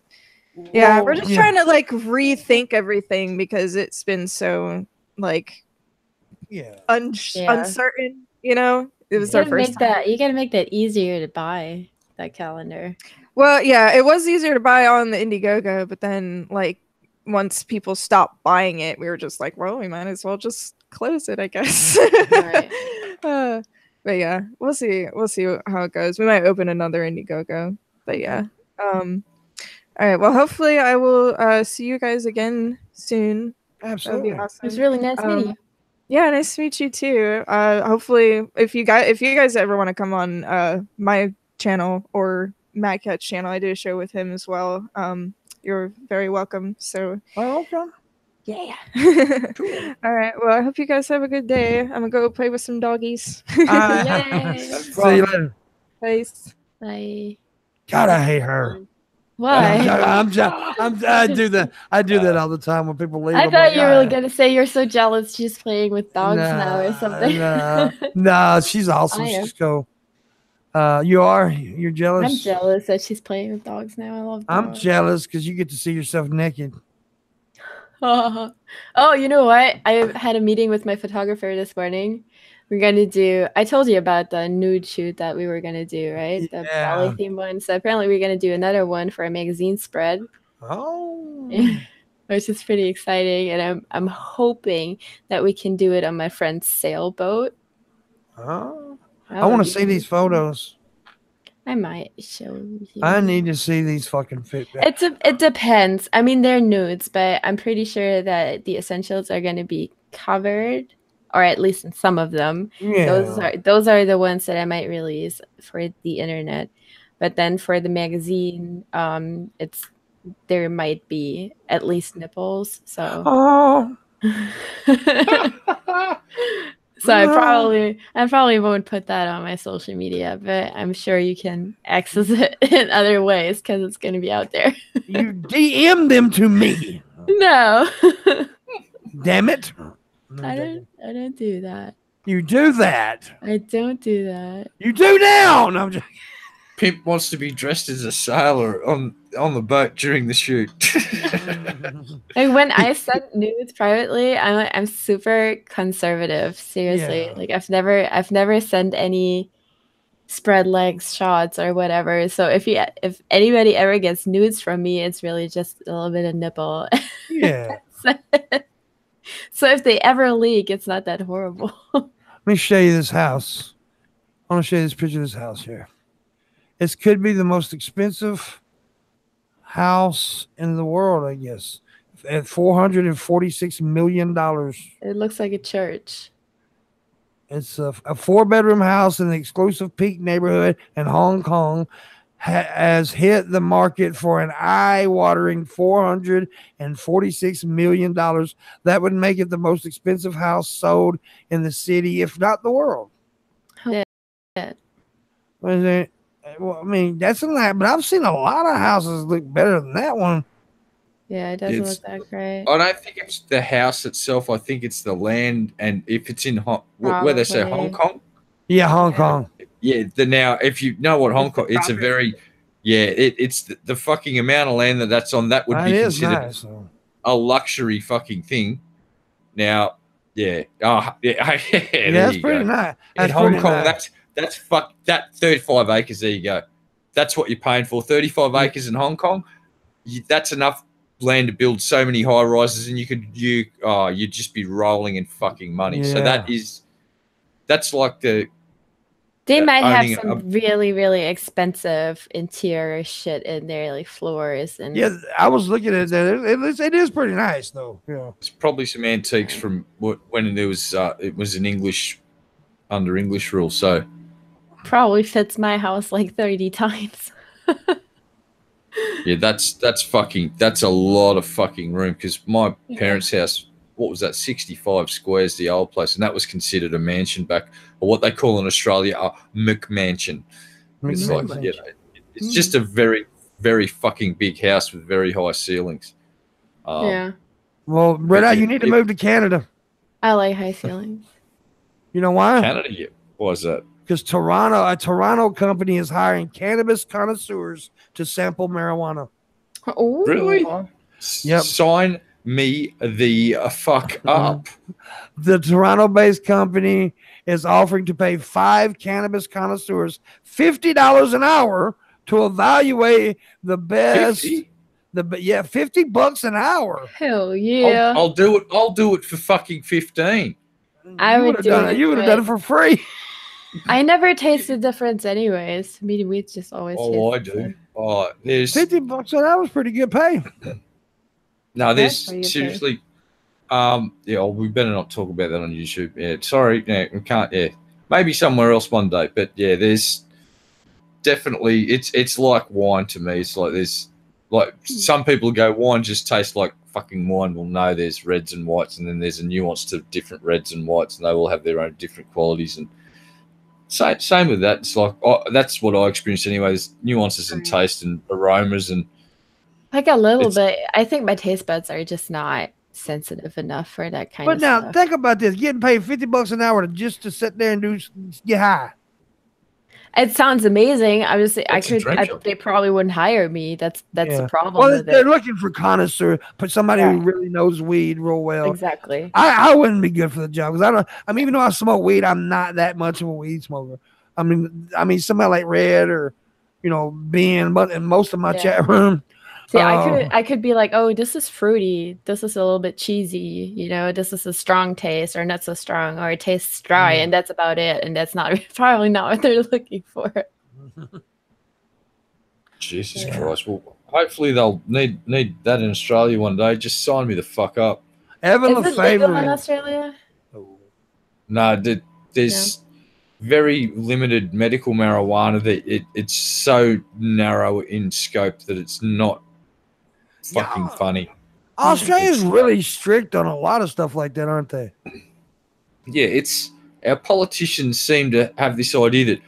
we're just trying to like rethink everything because it's been so like uncertain. It was our first time. You gotta make that easier to buy that calendar. Well, yeah, it was easier to buy on the Indiegogo, but then like once people stopped buying it, we were just like, well, we might as well just close it, I guess. Right. But yeah, we'll see. We'll see how it goes. We might open another Indiegogo. But yeah. All right. Well, hopefully I will see you guys again soon. Absolutely. That'd be awesome. It was really nice meeting you. Yeah, nice to meet you too. Hopefully, if you guys ever want to come on my channel or Matt Cat's channel, I do a show with him as well. You're very welcome. So, okay. Yeah. All right. Well, I hope you guys have a good day. I'm gonna go play with some doggies. Yay. See you later. Peace. Bye. God, I hate her. Why? I do that. I do that all the time when people leave. I I'm thought like, you were gonna say you're so jealous she's playing with dogs now or something. Nah, she's awesome. I am. She's cool. You're jealous. I'm jealous that she's playing with dogs now. I love dogs. I'm jealous because you get to see yourself naked. Oh, you know what? I had a meeting with my photographer this morning. We're gonna do. I told you about the nude shoot that we were gonna do, right? The ballet theme one. So apparently, we're gonna do another one for a magazine spread. Oh, which is pretty exciting, and I'm hoping that we can do it on my friend's sailboat. Oh, I want to see these photos. I might show you. I need to see these fucking fit. It depends. I mean, they're nudes, but I'm pretty sure that the essentials are going to be covered, or at least in some of them. Yeah. Those are the ones that I might release for the internet. But then for the magazine, there might be at least nipples. So. Oh. So I probably won't put that on my social media, but I'm sure you can access it in other ways because it's going to be out there. You DM them to me. No. Damn it. I don't do that. You do that. I don't do that. You do now. No, I'm just... Pimp wants to be dressed as a sailor on the boat during the shoot. Like when I send nudes privately, I'm super conservative. Seriously, like I've never sent any spread legs shots or whatever. So if anybody ever gets nudes from me, it's really just a little bit of nipple. Yeah. So if they ever leak, it's not that horrible. Let me show you this house. I want to show you this picture of this house here. This could be the most expensive house in the world, I guess. At $446 million. It looks like a church. It's a 4-bedroom house in the exclusive Peak neighborhood in Hong Kong. Has hit the market for an eye-watering $446 million. That would make it the most expensive house sold in the city, if not the world. Yeah. What is it? Well, I mean, that's a lot, but I've seen a lot of houses look better than that one. Yeah, it doesn't look that great. I don't think it's the house itself. I think it's the land, and if it's in where they say Hong Kong. Yeah, Hong Kong. Yeah, now if you know what Hong Kong, it's a very, it's the fucking amount of land that's on that would be considered nice, a luxury fucking thing. Now, that's pretty nice. In Hong Kong, that's 35 acres. There you go. That's what you're paying for. 35 acres in Hong Kong. That's enough land to build so many high rises, and you'd just be rolling in fucking money. Yeah. So that's like the. They might have some really, really expensive interior shit in there, like floors and. Yeah, I was looking at that. It is pretty nice, though. Yeah, it's probably some antiques from when it was in English, under English rule. So probably fits my house like 30 times. Yeah, that's a lot of fucking room because my parents' house. What was that? 65 squares, the old place, and that was considered a mansion back, or what they call in Australia a McMansion. It's like, it's just a very, very fucking big house with very high ceilings. Yeah. Well, Reda, you need to move to Canada. I like high ceilings. You know why? Canada, yeah. Why is that? Because a Toronto company is hiring cannabis connoisseurs to sample marijuana. Oh, really? Yep. Sign me the fuck up. The Toronto-based company is offering to pay 5 cannabis connoisseurs $50 an hour to evaluate the best. 50? $50 an hour. Hell yeah! I'll do it. I'll do it for fucking 15. I would have done it. You would have done it for free. I never taste the difference anyways. Meat and wheat just always Oh, I tastes do. Oh, there's $50 an hour was pretty good pay. no, That's there's pretty good pay. seriously. Yeah, we better not talk about that on YouTube. Yeah, sorry, yeah, we can't. Yeah, maybe somewhere else one day. But yeah, there's definitely it's like wine to me. It's like there's like some people go wine just tastes like fucking wine. Well, no, there's reds and whites, and then there's a nuance to different reds and whites, and they all have their own different qualities. And same with that. It's like that's what I experienced anyway. There's nuances in taste and aromas and. Like a little bit. I think my taste buds are just not sensitive enough for that kind But of now stuff. think about this: getting paid $50 an hour just to sit there and get high. It sounds amazing. I was, That's a dream job. they probably wouldn't hire me. That's the problem Well, with they're it. looking for connoisseur, but somebody who really knows weed real well. Exactly. I wouldn't be good for the job because even though I smoke weed, I'm not that much of a weed smoker. I mean, somebody like Red or Ben, but in most of my chat room. See, I could be like, oh, this is fruity. This is a little bit cheesy. This is a strong taste, or not so strong, or it tastes dry, and that's about it. And that's probably not what they're looking for. Jesus Christ! Well, hopefully they'll need that in Australia one day. Just sign me the fuck up. Evan Is it legal in Australia? No, there's very limited medical marijuana that it's so narrow in scope that it's not fucking funny. Australia's really strict on a lot of stuff like that, aren't they? Yeah, our politicians seem to have this idea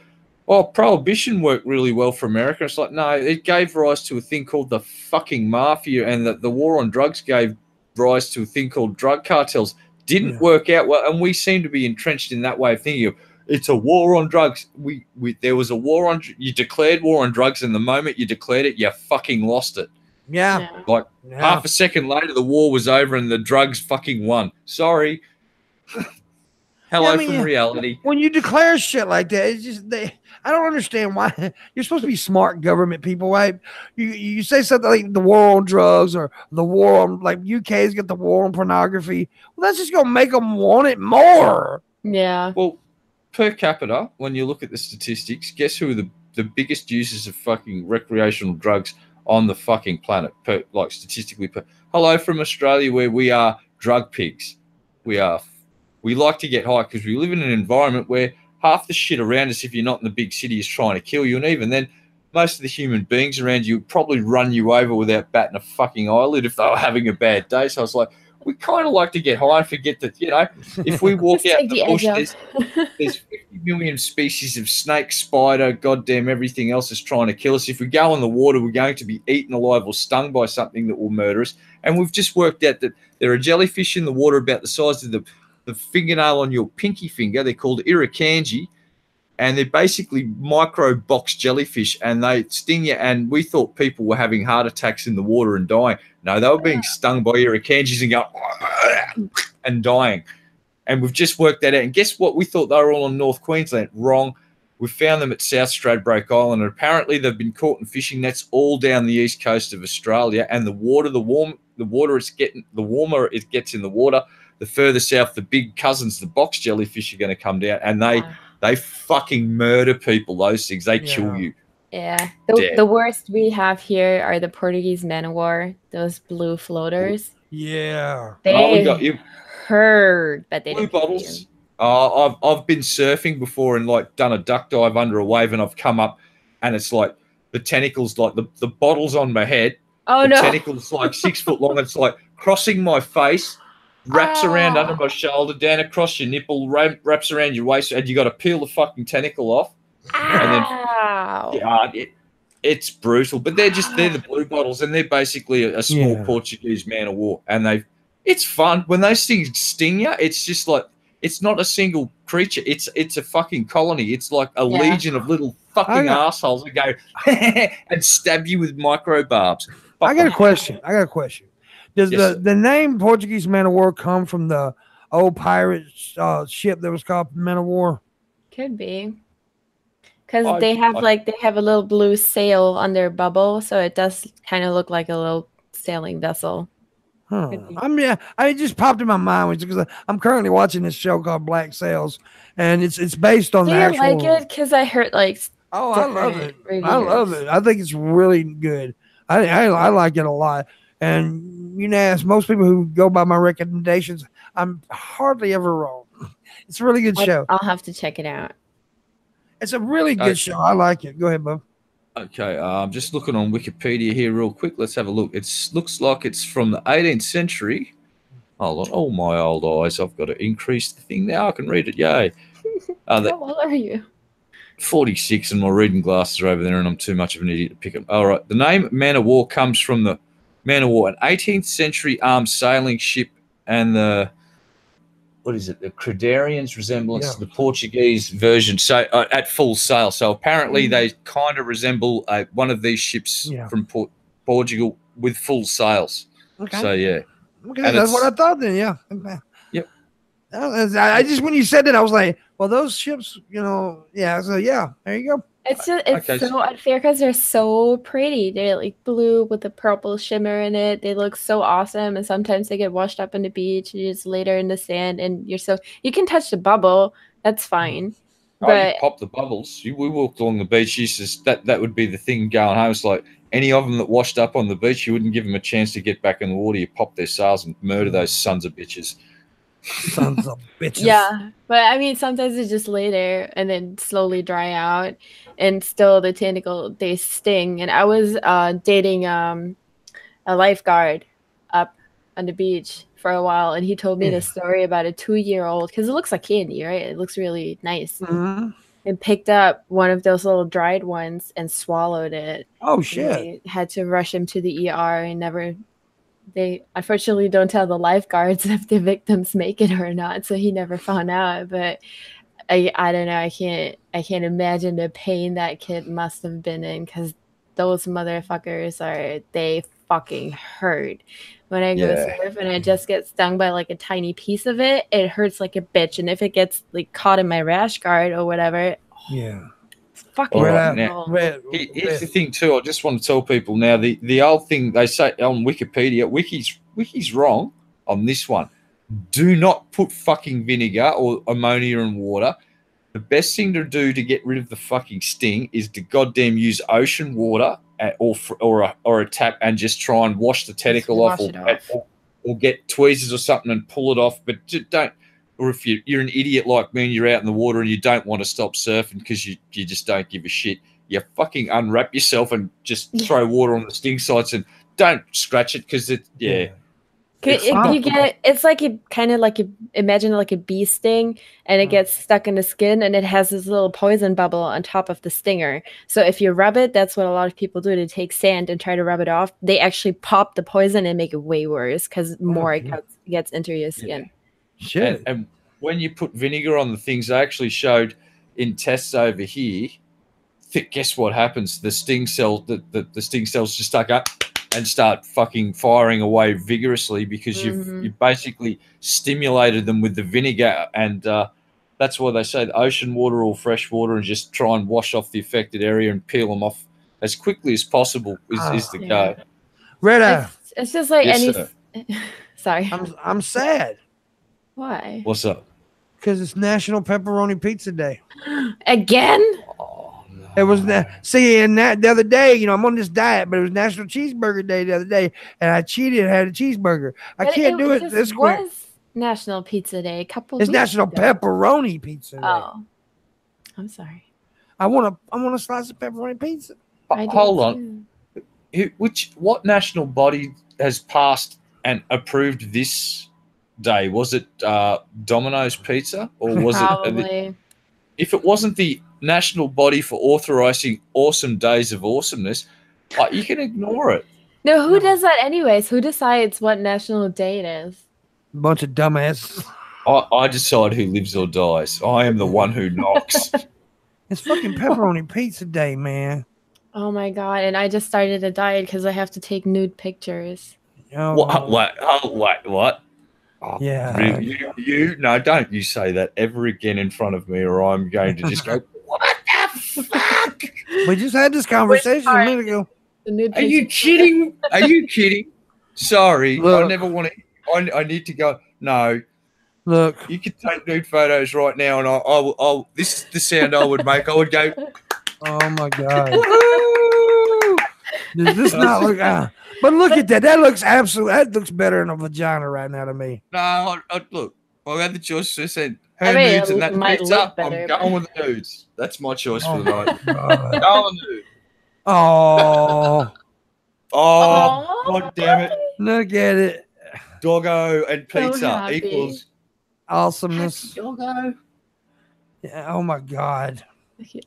that prohibition worked really well for America. It's like, no, it gave rise to a thing called the fucking mafia, and that the war on drugs gave rise to a thing called drug cartels. Didn't work out well, and we seem to be entrenched in that way of thinking of it's a war on drugs. There was a war on. You declared war on drugs, and the moment you declared it, you fucking lost it. Yeah. Like half a second later, the war was over and the drugs fucking won. Sorry. Hello from reality. When you declare shit like that, it's just I don't understand why. You're supposed to be smart government people, right? You say something like the war on drugs or the war on, like UK's got the war on pornography. Well, that's just gonna make them want it more. Yeah. Well, per capita, when you look at the statistics, guess who are the biggest users of fucking recreational drugs on the fucking planet? Statistically. Hello from Australia, where we are drug pigs. We like to get high because we live in an environment where half the shit around us, if you're not in the big city, is trying to kill you. And even then, most of the human beings around you would probably run you over without batting a fucking eyelid if they were having a bad day. So I was like, we kind of like to get high and forget that, if we walk out in the bush, there's 50 million species of snake, spider, goddamn everything else is trying to kill us. If we go in the water, we're going to be eaten alive or stung by something that will murder us. And we've just worked out that there are jellyfish in the water about the size of the fingernail on your pinky finger. They're called irukandji, and they're basically micro box jellyfish, and they sting you. And we thought people were having heart attacks in the water and dying. No, they were being stung by irukandjis and going and dying. And we've just worked that out. And guess what? We thought they were all in North Queensland. Wrong. We found them at South Stradbroke Island, and apparently they've been caught in fishing nets all down the east coast of Australia. And the warmer it gets in the water, the further south the big cousins, the box jellyfish, are going to come down, and they fucking murder people. Those things, they kill you. Yeah. The worst we have here are the Portuguese man o' war, those blue floaters. Yeah. They got you. Hurt, but they blue bottles. I've been surfing before and done a duck dive under a wave, and I've come up and it's like the tentacles, like the bottle's on my head. Oh the no. Tentacles 6 foot long. It's like crossing my face, wraps around under my shoulder, down across your nipple, wraps around your waist, and you got to peel the fucking tentacle off. Ow. And then, it's brutal. But they're the blue bottles, and they're basically a small Portuguese man of war. And it's fun when those things sting you. It's just like, it's not a single creature. It's a fucking colony. It's like a legion of little fucking assholes that go and stab you with micro barbs. I got a question. Does the name Portuguese man of war come from the old pirate ship that was called man of war? Could be. Because they have a little blue sail on their bubble, so it does kind of look like a little sailing vessel. Huh. I just popped in my mind because I'm currently watching this show called Black Sails, and it's based on Do the you actual. like it? Because I heard like. Oh, I love it. Reviews. I love it. I think it's really good. I like it a lot. And you know, as most people who go by my recommendations, I'm hardly ever wrong. It's a really good show. I'll have to check it out. It's a really good show. I like it. Go ahead, Bob. Okay, I'm just looking on Wikipedia here real quick. Let's have a look. It looks like it's from the 18th century. Hold on. Oh, my old eyes. I've got to increase the thing now. I can read it. Yay. How old are you? 46, and my reading glasses are over there, and I'm too much of an idiot to pick them. All right. The name man of war comes from the man of war, an 18th century armed sailing ship, and the the Credarian's resemblance to the Portuguese version, so at full sail. So apparently they kind of resemble one of these ships from Portugal with full sails. Okay. So yeah. Okay, and that's what I thought then. Yeah. Yep. I just when you said that, I was like, well, those ships, you know, yeah. So yeah, there you go. It's so unfair because they're so pretty. They're like blue with a purple shimmer in it. They look so awesome, and sometimes they get washed up on the beach. You just lay there in the sand, and you can touch the bubble. That's fine. But you pop the bubbles. We walked along the beach. That would be the thing going home. It's like any of them that washed up on the beach, you wouldn't give them a chance to get back in the water. You pop their sails and murder those sons of bitches. Sons of bitches. Yeah, but I mean, sometimes they just lay there and then slowly dry out, and still the tentacle they sting. And I was dating a lifeguard up on the beach for a while, and he told me this story about a 2-year-old, because it looks like candy, right? It looks really nice. Mm-hmm. And picked up one of those little dried ones and swallowed it. Oh shit! They had to rush him to the ER, and they unfortunately don't tell the lifeguards if the victims make it or not, so he never found out. But I don't know. I can't imagine the pain that kid must have been in, because those motherfuckers they fucking hurt. When I go surf and I just get stung by like a tiny piece of it, it hurts like a bitch. And if it gets like caught in my rash guard or whatever, it's fucking here's the thing too. I just want to tell people now, the old thing they say on Wikipedia, Wiki's wrong on this one. Do not put fucking vinegar or ammonia in water. The best thing to do to get rid of the fucking sting is to goddamn use ocean water or a tap and just try and wash the tentacle off, or get tweezers or something and pull it off. But don't. Or if you're an idiot like me and you're out in the water and you don't want to stop surfing because you just don't give a shit, you fucking unwrap yourself and just throw water on the sting sites and don't scratch it, because it's like imagine like a bee sting, and it gets stuck in the skin, and it has this little poison bubble on top of the stinger. So if you rub it, that's what a lot of people do. They take sand and try to rub it off. They actually pop the poison and make it way worse, because more gets into your skin. Shit. And when you put vinegar on the things, they actually showed in tests over here. Guess what happens? The sting cells just stuck up and start fucking firing away vigorously, because you've basically stimulated them with the vinegar, and that's why they say the ocean water or fresh water, and just try and wash off the affected area and peel them off as quickly as possible is the go. Retta, it's just like Sorry, I'm sad. Why? What's up? Because it's National Pepperoni Pizza Day. Again? Oh, no. It was the other day, you know, I'm on this diet, but it was National Cheeseburger Day the other day, and I cheated and had a cheeseburger. I can't do it this quick. It was National Pizza Day a couple It's weeks National ago. Pepperoni Pizza Day. Oh. I'm sorry. I want a slice of pepperoni pizza. Hold on. What national body has passed and approved this day? Was it Domino's Pizza, or was Probably. If it wasn't the national body for authorizing awesome days of awesomeness, you can ignore it. No, who does that anyways? Who decides what national day it is? A bunch of dumbasses. I decide who lives or dies. I am the one who knocks. It's fucking Pepperoni Pizza Day, man. Oh my god! And I just started a diet because I have to take nude pictures. Oh, What? Oh, yeah. Really? No, don't you say that ever again in front of me, or I'm going to just go, what the fuck? We just had this conversation a minute ago. Are you kidding? Are you kidding? Sorry, Look. I never want to. I need to go. No, Look. you can take nude photos right now, and I'll. This is the sound I would make. I would go. Oh my god. Does this not look? But look at that. That looks absolutely. That looks better than a vagina right now to me. No, look. I had the choice. I said her I mean, nudes and it that might pizza. look better, I'm but- going with the nudes. That's my choice for Oh the my night. god. Going nude. Oh, Oh, god damn it! look at it. Doggo and So pizza happy. equals Awesomeness. doggo. Yeah, oh my god.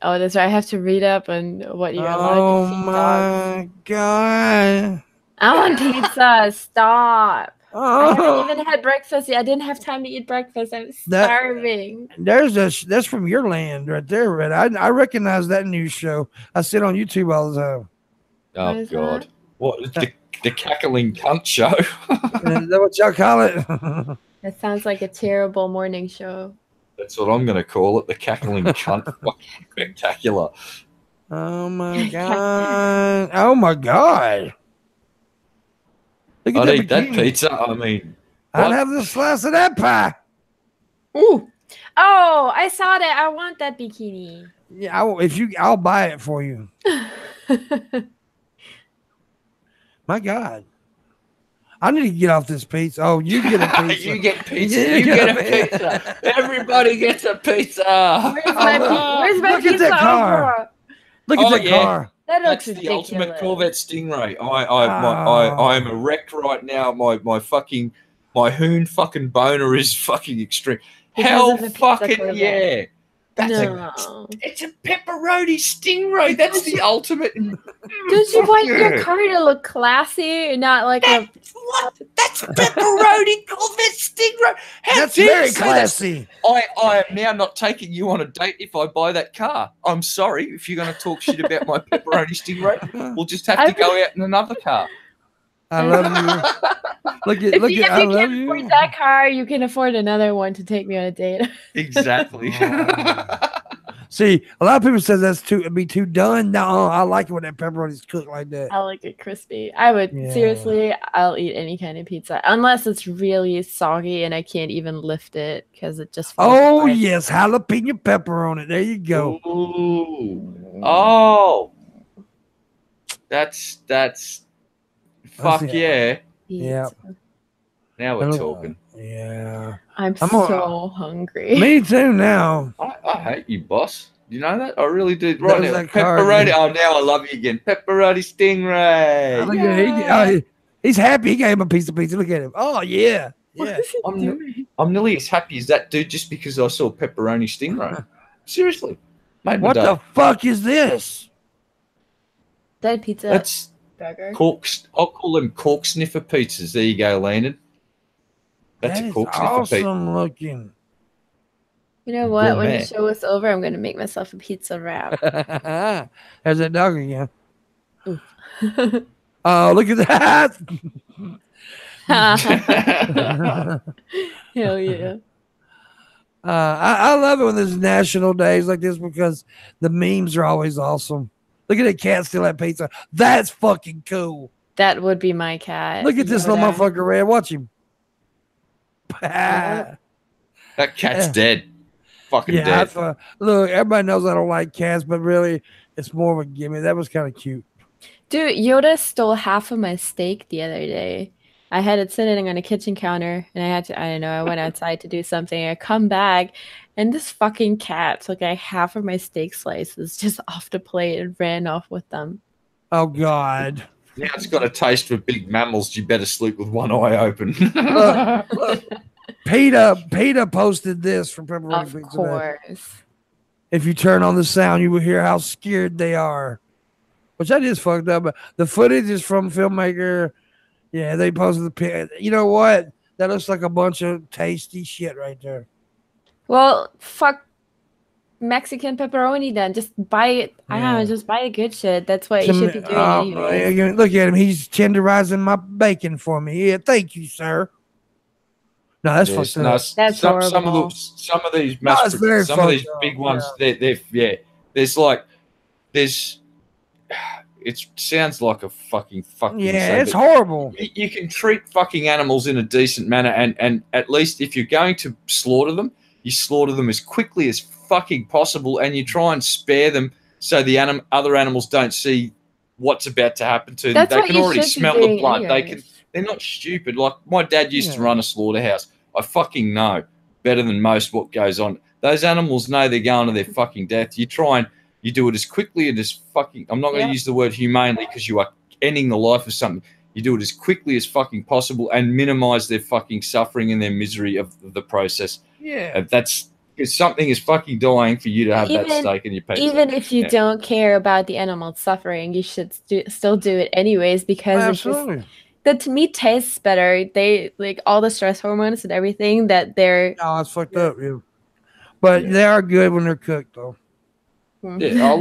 Oh, that's right. I have to read up on what you're Oh allowed to feed dogs. my god. I want pizza. Stop. I haven't Oh, even had breakfast yet. I didn't have time to eat breakfast. I'm That- starving. that's from your land right there, Red. I recognize that news show. I see it on YouTube all the time. What Oh is god! that? What the cackling cunt show? Is that what y'all call it? That sounds like a terrible morning show. That's what I'm going to call it. The cackling cunt. Fucking spectacular. Oh my god. Oh my god. Look at I'd that eat that bikini. pizza. I mean, I'd what? have the slice of that pie. Ooh. Oh, I saw that. I want that bikini. Yeah, I'll buy it for you. My God. I need to get off this pizza. Oh, you get a pizza. you get pizza. Yeah, You get a yeah. pizza. Everybody gets a pizza. Where's my Look at pizza that car. over? Look at Oh, that yeah. car. That looks That's the ridiculous. ultimate Corvette Stingray. I am erect right now. My hoon fucking boner is fucking extreme. Because Hell of the pizza fucking Corvette. yeah. That's No. it's a pepperoni Stingray. That's the ultimate. Don't you want your car to look classy, not like a? What? That's pepperoni Corvette Stingray. How That's dare you very say that? classy. I am now not taking you on a date if I buy that car. I'm sorry if you're going to talk shit about my pepperoni Stingray. We'll just have to go out in another car. I love you. Look at If look you, at if I you love can't you. afford that car, you can afford another one to take me on a date. Exactly. See, a lot of people says it'd be too done. No, I like it when that pepperoni's cooked like that. I like it crispy. I would Yeah. seriously. I'll eat any kind of pizza unless it's really soggy and I can't even lift it because it just. falls Oh apart. yes, jalapeno pepper on it. There you go. Ooh. Oh. That's fuck it. yeah. Yeah. Pizza. Now we're talking. Yeah. I'm I'm so hungry. Me too now. I hate you, boss. You know that? I really do. Right was now. that car Pepperoni. again. Oh, now I love you again. Pepperoni Stingray. Look at him. He's happy. He gave him a piece of pizza. Look at him. Oh yeah. What Yeah. is he I'm doing? nearly as happy as that dude just because I saw pepperoni Stingray. Seriously. Made my What day. the fuck is this? That pizza That's burger. I'll call them cork sniffer pizzas. There you go, Landon. That's That a is cork sniffer pizza. awesome looking. You know what? When Gourmet. the show is over, I'm gonna make myself a pizza wrap. There's that dog again. Oh, look at that. Hell yeah. I love it when there's national days like this because the memes are always awesome. Look at that cat steal that pizza. That's fucking cool. That would be my cat. Look at this little Yoda. motherfucker, Red. Watch him. Yeah. That cat's dead. Fucking Yeah, dead. look, everybody knows I don't like cats, but really, it's more of a gimme. That was kind of cute. Dude, Yoda stole half of my steak the other day. I had it sitting on a kitchen counter and I don't know, I went outside to do something. I come back and this fucking cat took like half of my steak slices just off the plate and ran off with them. Oh, God. Now it's got a taste for big mammals. You better sleep with one eye open. Look, Peter posted this from Pepperoni Of Pizza Day. course. If you turn on the sound, you will hear how scared they are. Which that is fucked up. But the footage is from filmmaker. Yeah, they posted the pic. You know what? That looks like a bunch of tasty shit right there. Well, fuck Mexican pepperoni then. Just buy it. I don't know, Yeah. just buy the good shit. That's what you should be doing anyways. Look at him. He's tenderizing my bacon for me. Yeah, thank you, sir. No, that's Yes, fucked no, up. That's some horrible. of these No, it's very some of these fucked up, big ones, yeah. they're there's it sounds like a fucking yeah, it's horrible. You can treat fucking animals in a decent manner, and at least if you're going to slaughter them, you slaughter them as quickly as fucking possible, and you try and spare them so the other animals don't see what's about to happen to them. They can already smell the blood. They're not stupid. Like my dad used to run a slaughterhouse. I fucking know better than most what goes on. Those animals know they're going to their fucking death. You try and you do it as quickly and as fucking, I'm not going to use the word humanely because you are ending the life of something. You do it as quickly as fucking possible and minimize their fucking suffering and their misery of the process. Yeah. That's because something is fucking dying for you to have that stake in your pizza. Even if you don't care about the animal suffering, you should still do it anyways because absolutely. The meat tastes better. They like all the stress hormones and everything that they're. Oh, it's fucked up, yeah. But they are good when they're cooked, though. Yeah,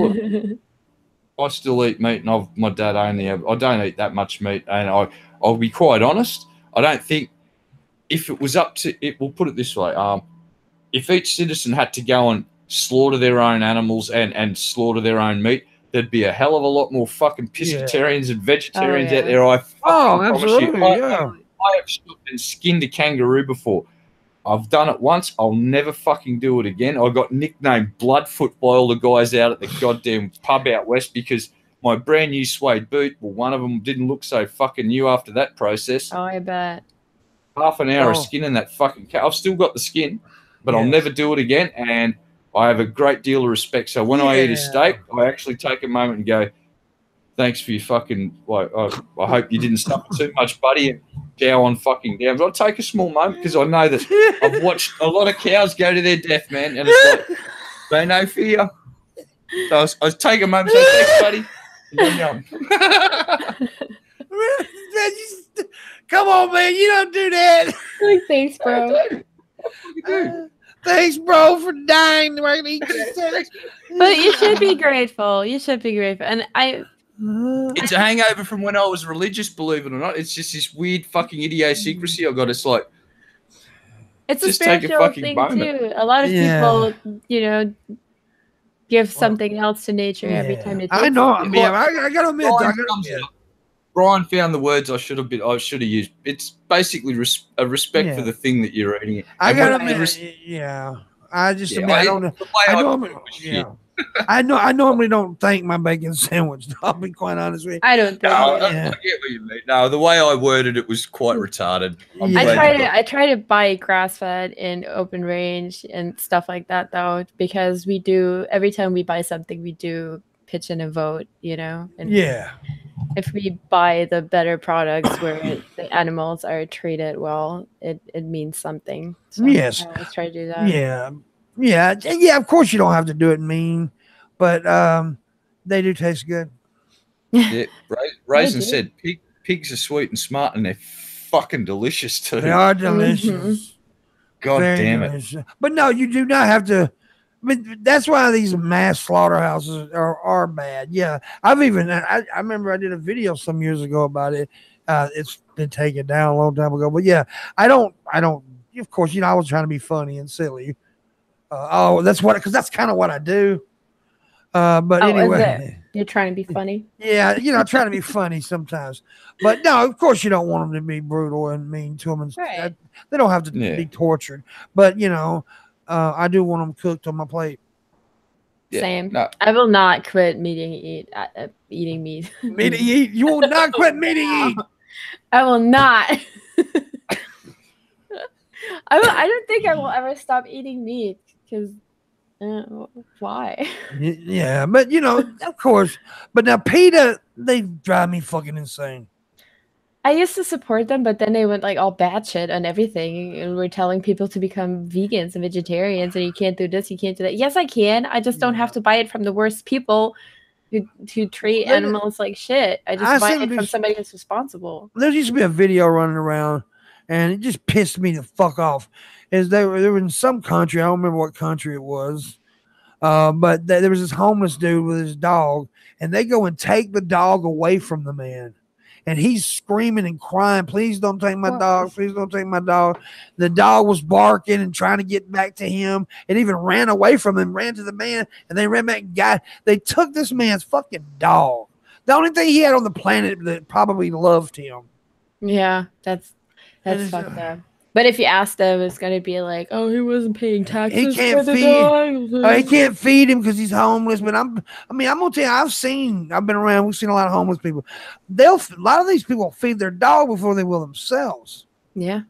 I still eat meat, and my dad only. I don't eat that much meat, and I'll be quite honest. I don't think if it was up to it. We'll put it this way: if each citizen had to go and slaughter their own animals and slaughter their own meat, there'd be a hell of a lot more fucking pescatarians and vegetarians out there. I promise you. I have shot and skinned a kangaroo before. I've done it once. I'll never fucking do it again. I got nicknamed Bloodfoot by all the guys out at the goddamn pub out west because my brand new suede boot, well, one of them didn't look so fucking new after that process. Oh, I bet. Half an hour of skinning that fucking cow. I've still got the skin, but I'll never do it again. And I have a great deal of respect. So when I eat a steak, I actually take a moment and go, thanks for your fucking, I hope you didn't suffer too much, buddy, and cow on fucking down. But I'll take a small moment because I know that I've watched a lot of cows go to their death, man. And it's like, they no fear. So I was taking a moment and say, thanks, buddy. Come on, man. You don't do that. Like, thanks, bro. Thanks, bro, for dying. But you should be grateful. You should be grateful. And it's a hangover from when I was religious, believe it or not. It's just this weird fucking idiosyncrasy I got. It's like it's a spiritual thing too. A lot of people, give something else to nature every time it. I know. I gotta admit, Brian found the words I should have used. It's basically a respect for the thing that you're eating. I gotta admit, I just admit, I don't know. I normally don't thank my bacon sandwich. I'll be quite honest with you. I don't think. I get what you mean. No, the way I worded it was quite retarded. I try to buy grass fed and open range and stuff like that though, because we do every time we buy something, we do pitch in a vote, And if we buy the better products where the animals are treated well, it means something. So yes, I always try to do that. Yeah. Of course, you don't have to do it mean, but they do taste good. Yeah, Raisin said pigs are sweet and smart, and they're fucking delicious too. They are delicious. Mm-hmm. God damn delicious. It! But no, you do not have to. I mean, that's why these mass slaughterhouses are bad. Yeah, I remember I did a video some years ago about it. It's been taken down a long time ago, but yeah, I don't. Of course, I was trying to be funny and silly. Because that's kind of what I do. But anyway, you're trying to be funny. Yeah, trying to be funny sometimes. But no, of course you don't want them to be brutal and mean to them. And they don't have to be tortured. But I do want them cooked on my plate. Yeah, same. No. I will not quit eating meat. Meat eat. You will not quit meat eat. I will not. I don't think I will ever stop eating meat because why? Yeah, but of course. But now PETA, they drive me fucking insane. I used to support them, but then they went like all batshit on everything, and we're telling people to become vegans and vegetarians, and you can't do this, you can't do that. Yes, I can. I just don't have to buy it from the worst people who treat animals like shit. I just buy it from somebody who's responsible. There used to be a video running around, and it just pissed me the fuck off. They were in some country, I don't remember what country it was, but there was this homeless dude with his dog, and they go and take the dog away from the man. And he's screaming and crying, please don't take my dog. Please don't take my dog. The dog was barking and trying to get back to him. It even ran away from him, ran to the man, and they ran back and they took this man's fucking dog. the only thing he had on the planet that probably loved him. Yeah, that's fucked up. But if you ask them, it's gonna be like, oh, he wasn't paying taxes. He can't for the feed. dog. He can't feed him because he's homeless. But I'm gonna tell you, I've been around. We've seen a lot of homeless people. A lot of these people feed their dog before they will themselves. Yeah.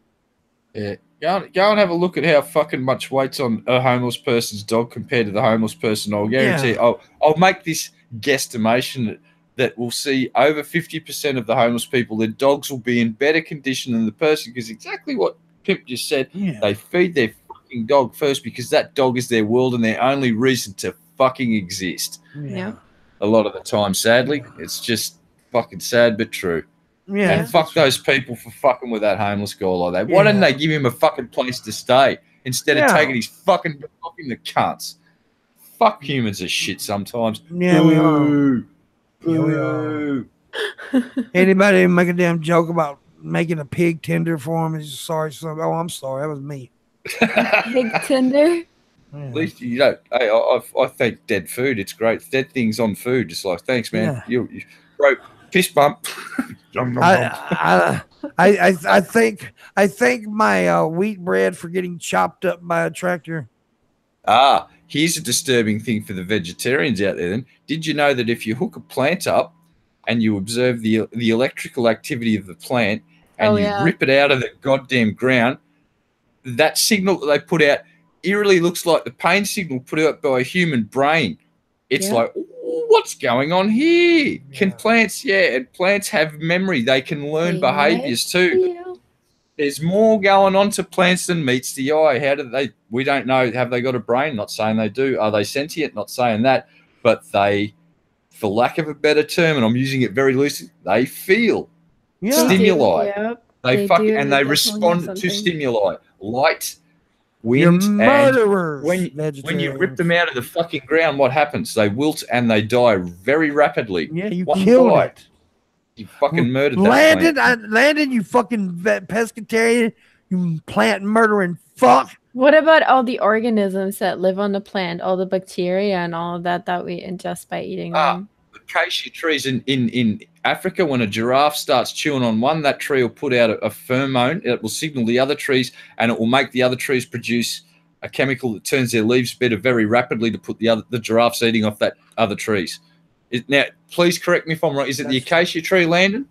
Yeah. Go and have a look at how fucking much weight's on a homeless person's dog compared to the homeless person. I'll guarantee. Yeah. I'll make this guesstimation that we'll see over 50% of the homeless people, their dogs will be in better condition than the person, because exactly what Pimp just said. Yeah. They feed their fucking dog first because that dog is their world and their only reason to fucking exist. Yeah. A lot of the time, sadly, it's just fucking sad but true. Yeah. And fuck those people for fucking with that homeless guy like that. Why didn't they give him a fucking place to stay instead of taking his fucking dog in the cunts? Fuck humans as shit sometimes. Yeah, we are. Boo. Yeah, we are. Anybody make a damn joke about making a pig tender for him? He's sorry. Oh, I'm sorry. That was me. Pig tender? Yeah. At least you don't. Hey, I think dead food. It's great. Dead things on food. Just like, thanks, man. Yeah. You bro, fist bump. I thank my wheat bread for getting chopped up by a tractor. Here's a disturbing thing for the vegetarians out there then. Did you know that if you hook a plant up and you observe the electrical activity of the plant and rip it out of the goddamn ground, that signal that they put out eerily looks like the pain signal put out by a human brain. It's like, what's going on here? Yeah. Can plants, and plants have memory. They can learn behaviors too. There's more going on to plants than meets the eye. How do they? We don't know. Have they got a brain? Not saying they do. Are they sentient? Not saying that. But they, for lack of a better term, and I'm using it very loosely, they feel stimuli. They respond to stimuli. Light, wind, and when you rip them out of the fucking ground, what happens? They wilt and they die very rapidly. Yeah, you killed it. You fucking murdered that plant. Landon, you fucking pescatarian, you plant murdering fuck. What about all the organisms that live on the plant, all the bacteria and all of that we ingest by eating them? The acacia trees in Africa, when a giraffe starts chewing on one, that tree will put out a pheromone. It will signal the other trees, and it will make the other trees produce a chemical that turns their leaves better very rapidly to put the giraffes eating off that other trees. Now, please correct me if I'm wrong. Is it the acacia tree, Landon?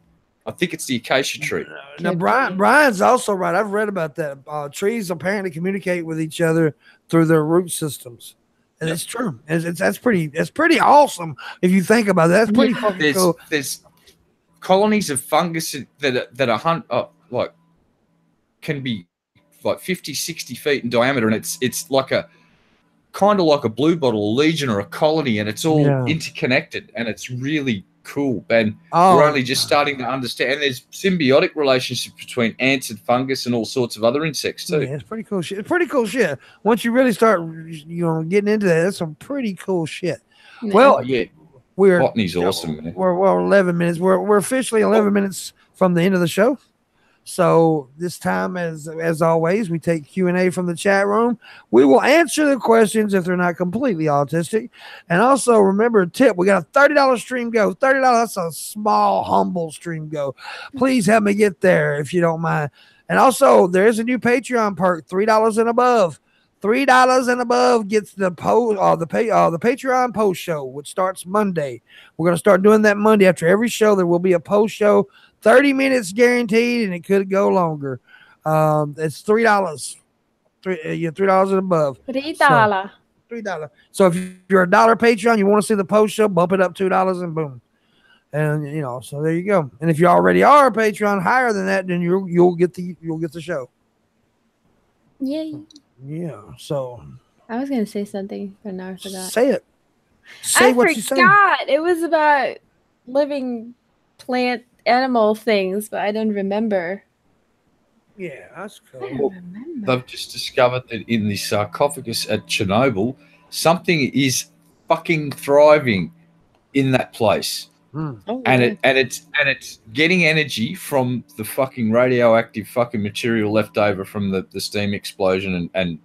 I think it's the acacia tree. Now, Brian's also right. I've read about that. Trees apparently communicate with each other through their root systems, and it's true. That's pretty awesome if you think about that. That's pretty fucking cool. There's colonies of fungus that are can be like 50, 60 feet in diameter, and it's like a kind of like a blue bottle, a legion, or a colony, and it's all interconnected, and it's really cool. And we're only just starting to understand. And there's symbiotic relationships between ants and fungus and all sorts of other insects too. Yeah, it's pretty cool shit. It's pretty cool shit. Once you really start, getting into that, that's some pretty cool shit. Yeah. Well, we're botany's awesome, man. We're 11 minutes. We're officially 11 minutes from the end of the show. So this time, as always, we take Q&A from the chat room. We will answer the questions if they're not completely autistic. And also, remember, tip, we got a $30 stream go. $30, that's a small, humble stream go. Please help me get there if you don't mind. And also, there's a new Patreon perk, $3 and above. $3 and above gets the Patreon post show, which starts Monday. We're going to start doing that Monday. After every show, there will be a post show. 30 minutes guaranteed, and it could go longer. It's $3. $3 and above. $3. $3. So if you're a $1 Patreon, you want to see the post show, bump it up $2 and boom. And so there you go. And if you already are a Patreon higher than that, then you'll get the show. Yay. Yeah. So I was gonna say something, but now I forgot. Say it. Say what you say. I forgot. It was about living plant animal things, but I don't remember. Yeah, that's cool. I don't remember. They've just discovered that in the sarcophagus at Chernobyl, something is fucking thriving in that place. Oh, and it's getting energy from the fucking radioactive fucking material left over from the steam explosion and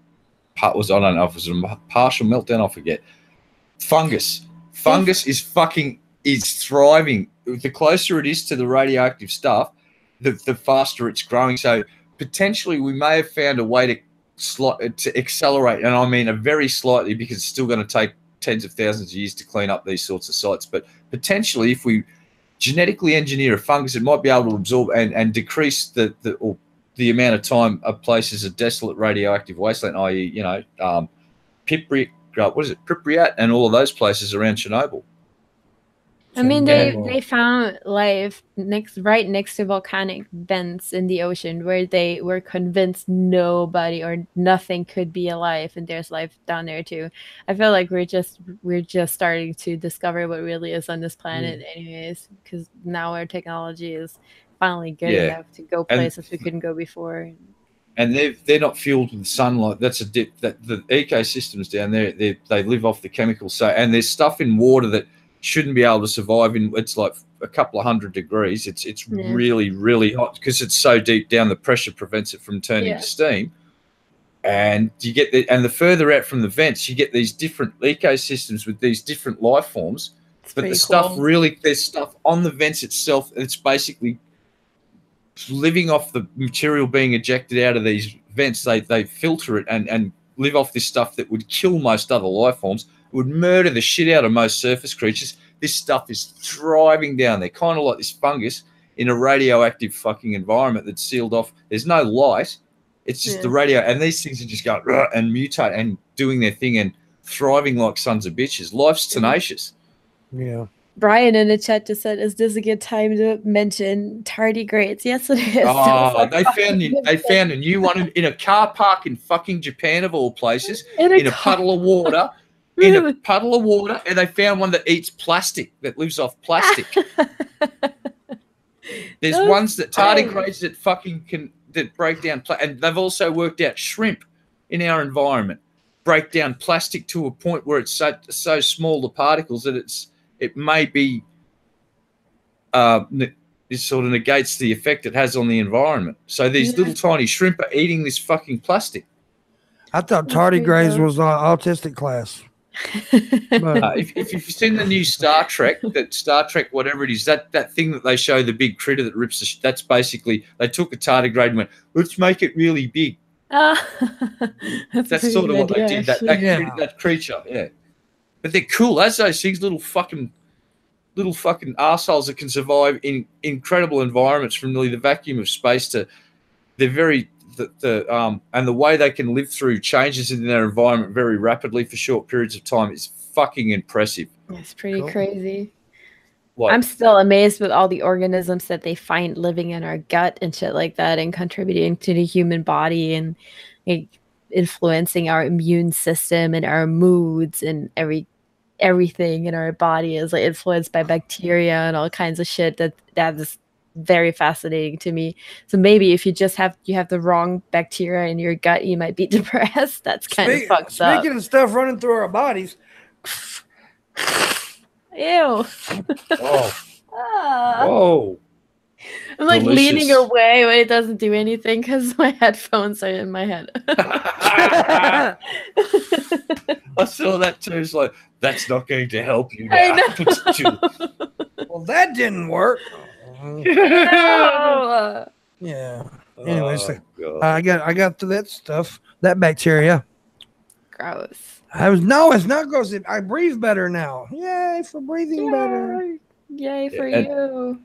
I don't know if it was a partial meltdown, I forget. Fungus is fucking is thriving. The closer it is to the radioactive stuff, the faster it's growing. So potentially we may have found a way to accelerate, and I mean a very slightly, because it's still going to take tens of thousands of years to clean up these sorts of sites. But potentially, if we genetically engineer a fungus, it might be able to absorb and decrease the amount of time a place is a desolate radioactive wasteland, i.e., Pripyat and all of those places around Chernobyl. I mean, they found life right next to volcanic vents in the ocean where they were convinced nobody or nothing could be alive, and there's life down there too. I feel like we're just starting to discover what really is on this planet, anyways, because now our technology is finally good enough to go places we couldn't go before. And they're not fueled with sunlight. That's a dip. That the ecosystems down there, they live off the chemicals. So, and there's stuff in water that shouldn't be able to survive in. It's like a couple of 100 degrees. It's really, really hot because it's so deep down. The pressure prevents it from turning to steam. And you get the further out from the vents, you get these different ecosystems with these different life forms. But the stuff there's stuff on the vents itself. It's basically living off the material being ejected out of these vents. They filter it and live off this stuff that would kill most other life forms. It would murder the shit out of most surface creatures. This stuff is thriving down there, kind of like this fungus in a radioactive fucking environment that's sealed off. There's no light. It's just the radio, and these things are just going and mutate and doing their thing and thriving like sons of bitches. Life's tenacious. Yeah. Brian in the chat just said, "Is this a good time to mention tardigrades?" Yes, it is. Oh, they found a new one in a car park in fucking Japan, of all places, in a puddle of water. In a puddle of water, and they found one that eats plastic, that lives off plastic. There's ones that tardigrades that break down, and they've also worked out shrimp in our environment break down plastic to a point where it's so small, the particles, that it may be it sort of negates the effect it has on the environment. So these little tiny shrimp are eating this fucking plastic. I thought tardigrades was autistic class. But if you've seen the new Star Trek, whatever it is, that thing that they show, the big critter that rips that's basically, they took a tardigrade and went, let's make it really big. That's sort of what they did. That creature, yeah. But they're cool. As those things, little fucking arseholes that can survive in incredible environments, from really the vacuum of space to they're very and the way they can live through changes in their environment very rapidly for short periods of time is fucking impressive. It's pretty crazy. I'm still amazed with all the organisms that they find living in our gut and shit like that, and contributing to the human body and influencing our immune system and our moods, and everything in our body is like influenced by bacteria and all kinds of shit. That is very fascinating to me. So maybe if you have the wrong bacteria in your gut, you might be depressed. That's kind of fucked up. Speaking of stuff running through our bodies. Ew. Oh. Whoa. I'm like leaning away when it doesn't do anything because my headphones are in my head. I saw that too. It's like, that's not going to help you now. I know. Well, that didn't work. No. Yeah. Anyways, I got to that stuff. That bacteria. Gross. It's not gross. I breathe better now. Yay for breathing better. Yay for you.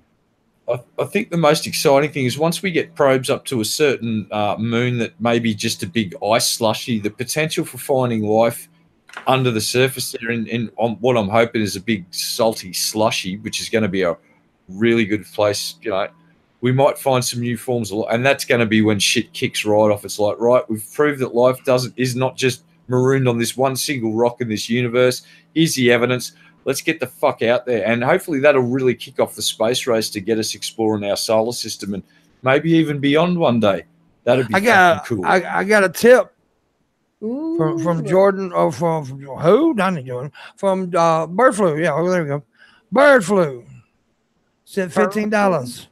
I think the most exciting thing is once we get probes up to a certain moon that may be just a big ice slushy, the potential for finding life under the surface there on what I'm hoping is a big salty slushy, which is going to be a really good place. We might find some new forms, and that's going to be when shit kicks right off. It's like, right, we've proved that life is not just marooned on this one single rock in this universe. Here's the evidence. Let's get the fuck out there. And hopefully that'll really kick off the space race to get us exploring our solar system and maybe even beyond one day. That'd be fucking cool. I got a tip from Jordan, or from who? Not Jordan. From bird flu. Yeah, there we go. Bird flu. Said $15.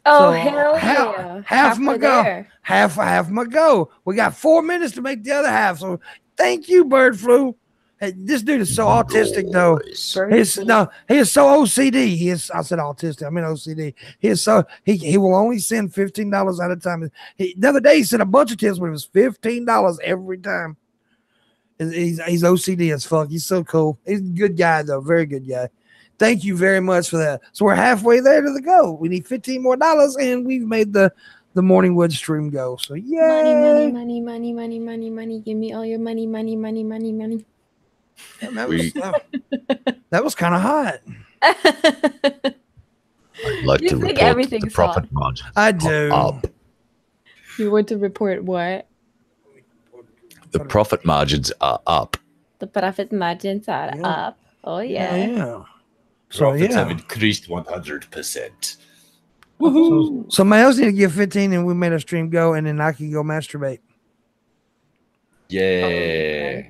Oh, so hell yeah. Half my go. Half my go. We got 4 minutes to make the other half. So thank you, bird flu. Hey, this dude is so autistic, though. He is so OCD. He is. I said autistic. I mean OCD. He is so he will only send $15 at a time. The other day he sent a bunch of tips, but it was $15 every time. He's OCD as fuck. He's so cool. He's a good guy, though. Very good guy. Thank you very much for that. So we're halfway there to the goal. We need $15 more, and we've made the Morningwood stream go. So yay! Money. Give me all your money. That was kind of hot. I'd like to report everything's the profit hot. margin. I do. Up. You want to report what? The profit margins are up. The profit margins are up. Oh yeah. Profits have increased 100%. So somebody else need to give 15, and we made a stream go, and then I can go masturbate. Yeah.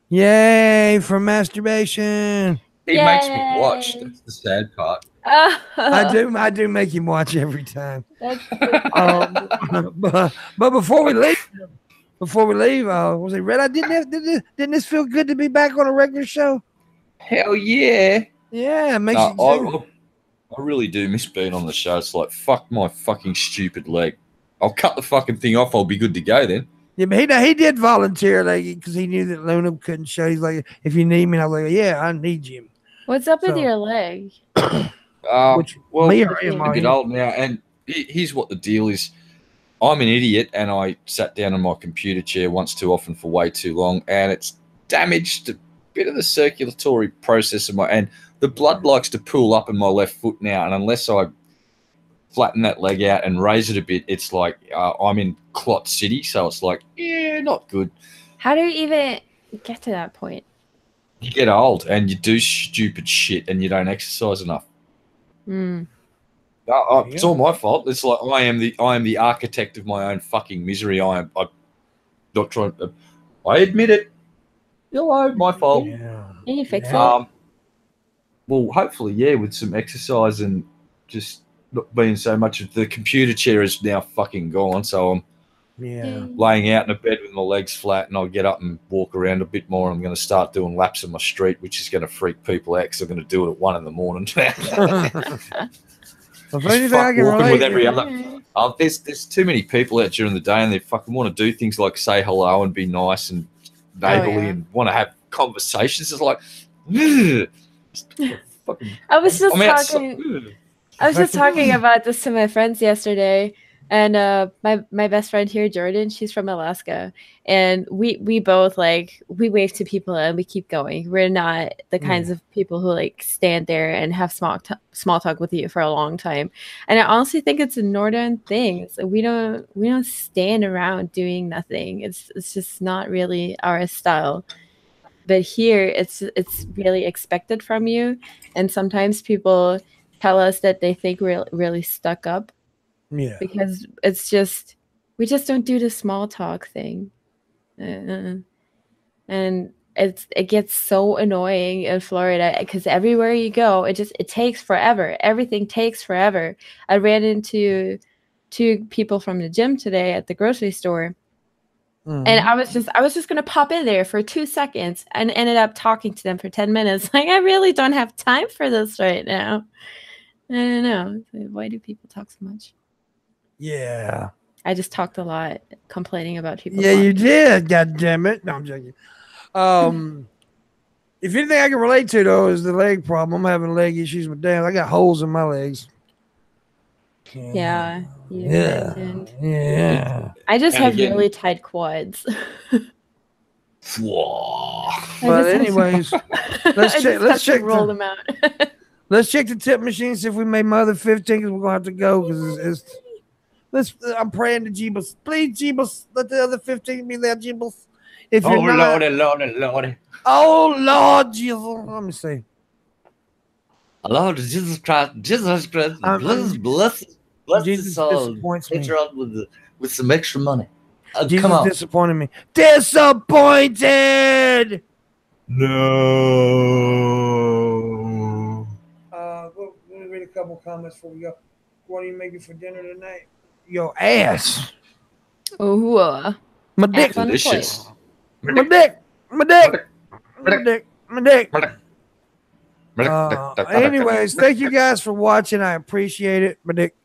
Yay for masturbation. He makes me watch. That's the sad part. I do make him watch every time. But before we leave, was it Red? Didn't this feel good to be back on a regular show? Hell yeah. Yeah, it makes you. I really do miss being on the show. It's like, fuck my fucking stupid leg. I'll cut the fucking thing off. I'll be good to go then. Yeah, but he did volunteer, like, because he knew that Luna couldn't show. He's like, if you need me, and I was like, yeah, I need you. What's up with your leg? Well, me or I'm a bit old now, and here's what the deal is. I'm an idiot, and I sat down in my computer chair once too often for way too long, and it's damaged a bit of the circulatory process of and the blood likes to pool up in my left foot now, and unless I flatten that leg out and raise it a bit, it's like I'm in clot city, so it's like, yeah, not good. How do you even get to that point? You get old and you do stupid shit and you don't exercise enough. It's all my fault. It's like I am the architect of my own fucking misery. I'm not trying. I admit it. Hello, my fault. Can you fix it? Well, hopefully, yeah, with some exercise and just not being so much of the computer chair is now fucking gone. So I'm laying out in a bed with my legs flat, and I'll get up and walk around a bit more. I'm going to start doing laps on my street, which is going to freak people out because I'm going to do it at 1 a.m. With every other. There's too many people out during the day, and they fucking want to do things like say hello and be nice and neighborly and want to have conversations. It's like, I was just talking about this to my friends yesterday, and my best friend here, Jordan, she's from Alaska, and we both we wave to people and we keep going. We're not the kinds of people who stand there and have small talk with you for a long time. And I honestly think it's a northern thing. We don't stand around doing nothing. It's just not really our style. But here, it's really expected from you, and sometimes people tell us that they think we're really stuck up. Yeah, because we just don't do the small talk thing, and it gets so annoying in Florida because everywhere you go, it takes forever. Everything takes forever. I ran into 2 people from the gym today at the grocery store. And I was just gonna pop in there for 2 seconds and ended up talking to them for 10 minutes. I really don't have time for this right now. I don't know. Why do people talk so much? Yeah. I just talked a lot, complaining about people. Yeah, you did. God damn it. No, I'm joking. If anything I can relate to though is the leg problem. I'm having leg issues with damn. I got holes in my legs. Yeah. I just have really tight quads. But anyways, let's check roll them out. Let's check the tip machine, see if we made my other 15 because we're gonna have to go because I'm praying to Jeebus. Please, Jeebus, let the other 15 be there, Jeebus. If you're Lordy. Oh Lord Jesus. Let me see. Lord Jesus Christ, bless Jesus his soul. Disappoints me. With some extra money. Jesus come on. Disappointed me. Disappointed. No. Let me read a couple comments before we go. What are you making for dinner tonight? Your ass. Oh, my dick. Delicious. My dick. my dick, my dick. Anyways, thank you guys for watching. I appreciate it, my dick.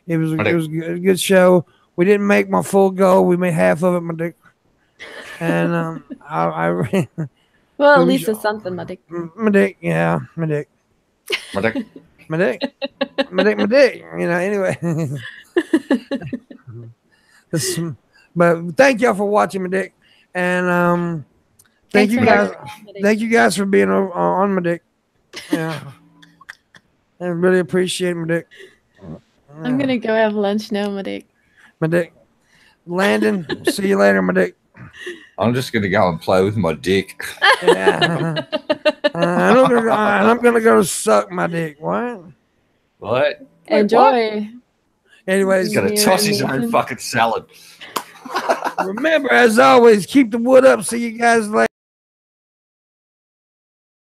It was a good show. We didn't make my full goal. We made half of it, my dick. And well, at least it's something, my dick. My dick, yeah, my dick. My dick. My dick. My dick, my dick. You know, anyway. But thank y'all for watching, my dick. And thank you guys for being on my dick. Yeah. I really appreciate my dick. I'm gonna go have lunch now, my dick. My dick. Landon, see you later, my dick. I'm just gonna go and play with my dick. Yeah. I'm gonna go suck my dick. What? What? Enjoy. What? Anyways, he's gonna toss his own fucking salad. Remember, as always, keep the wood up. See you guys later.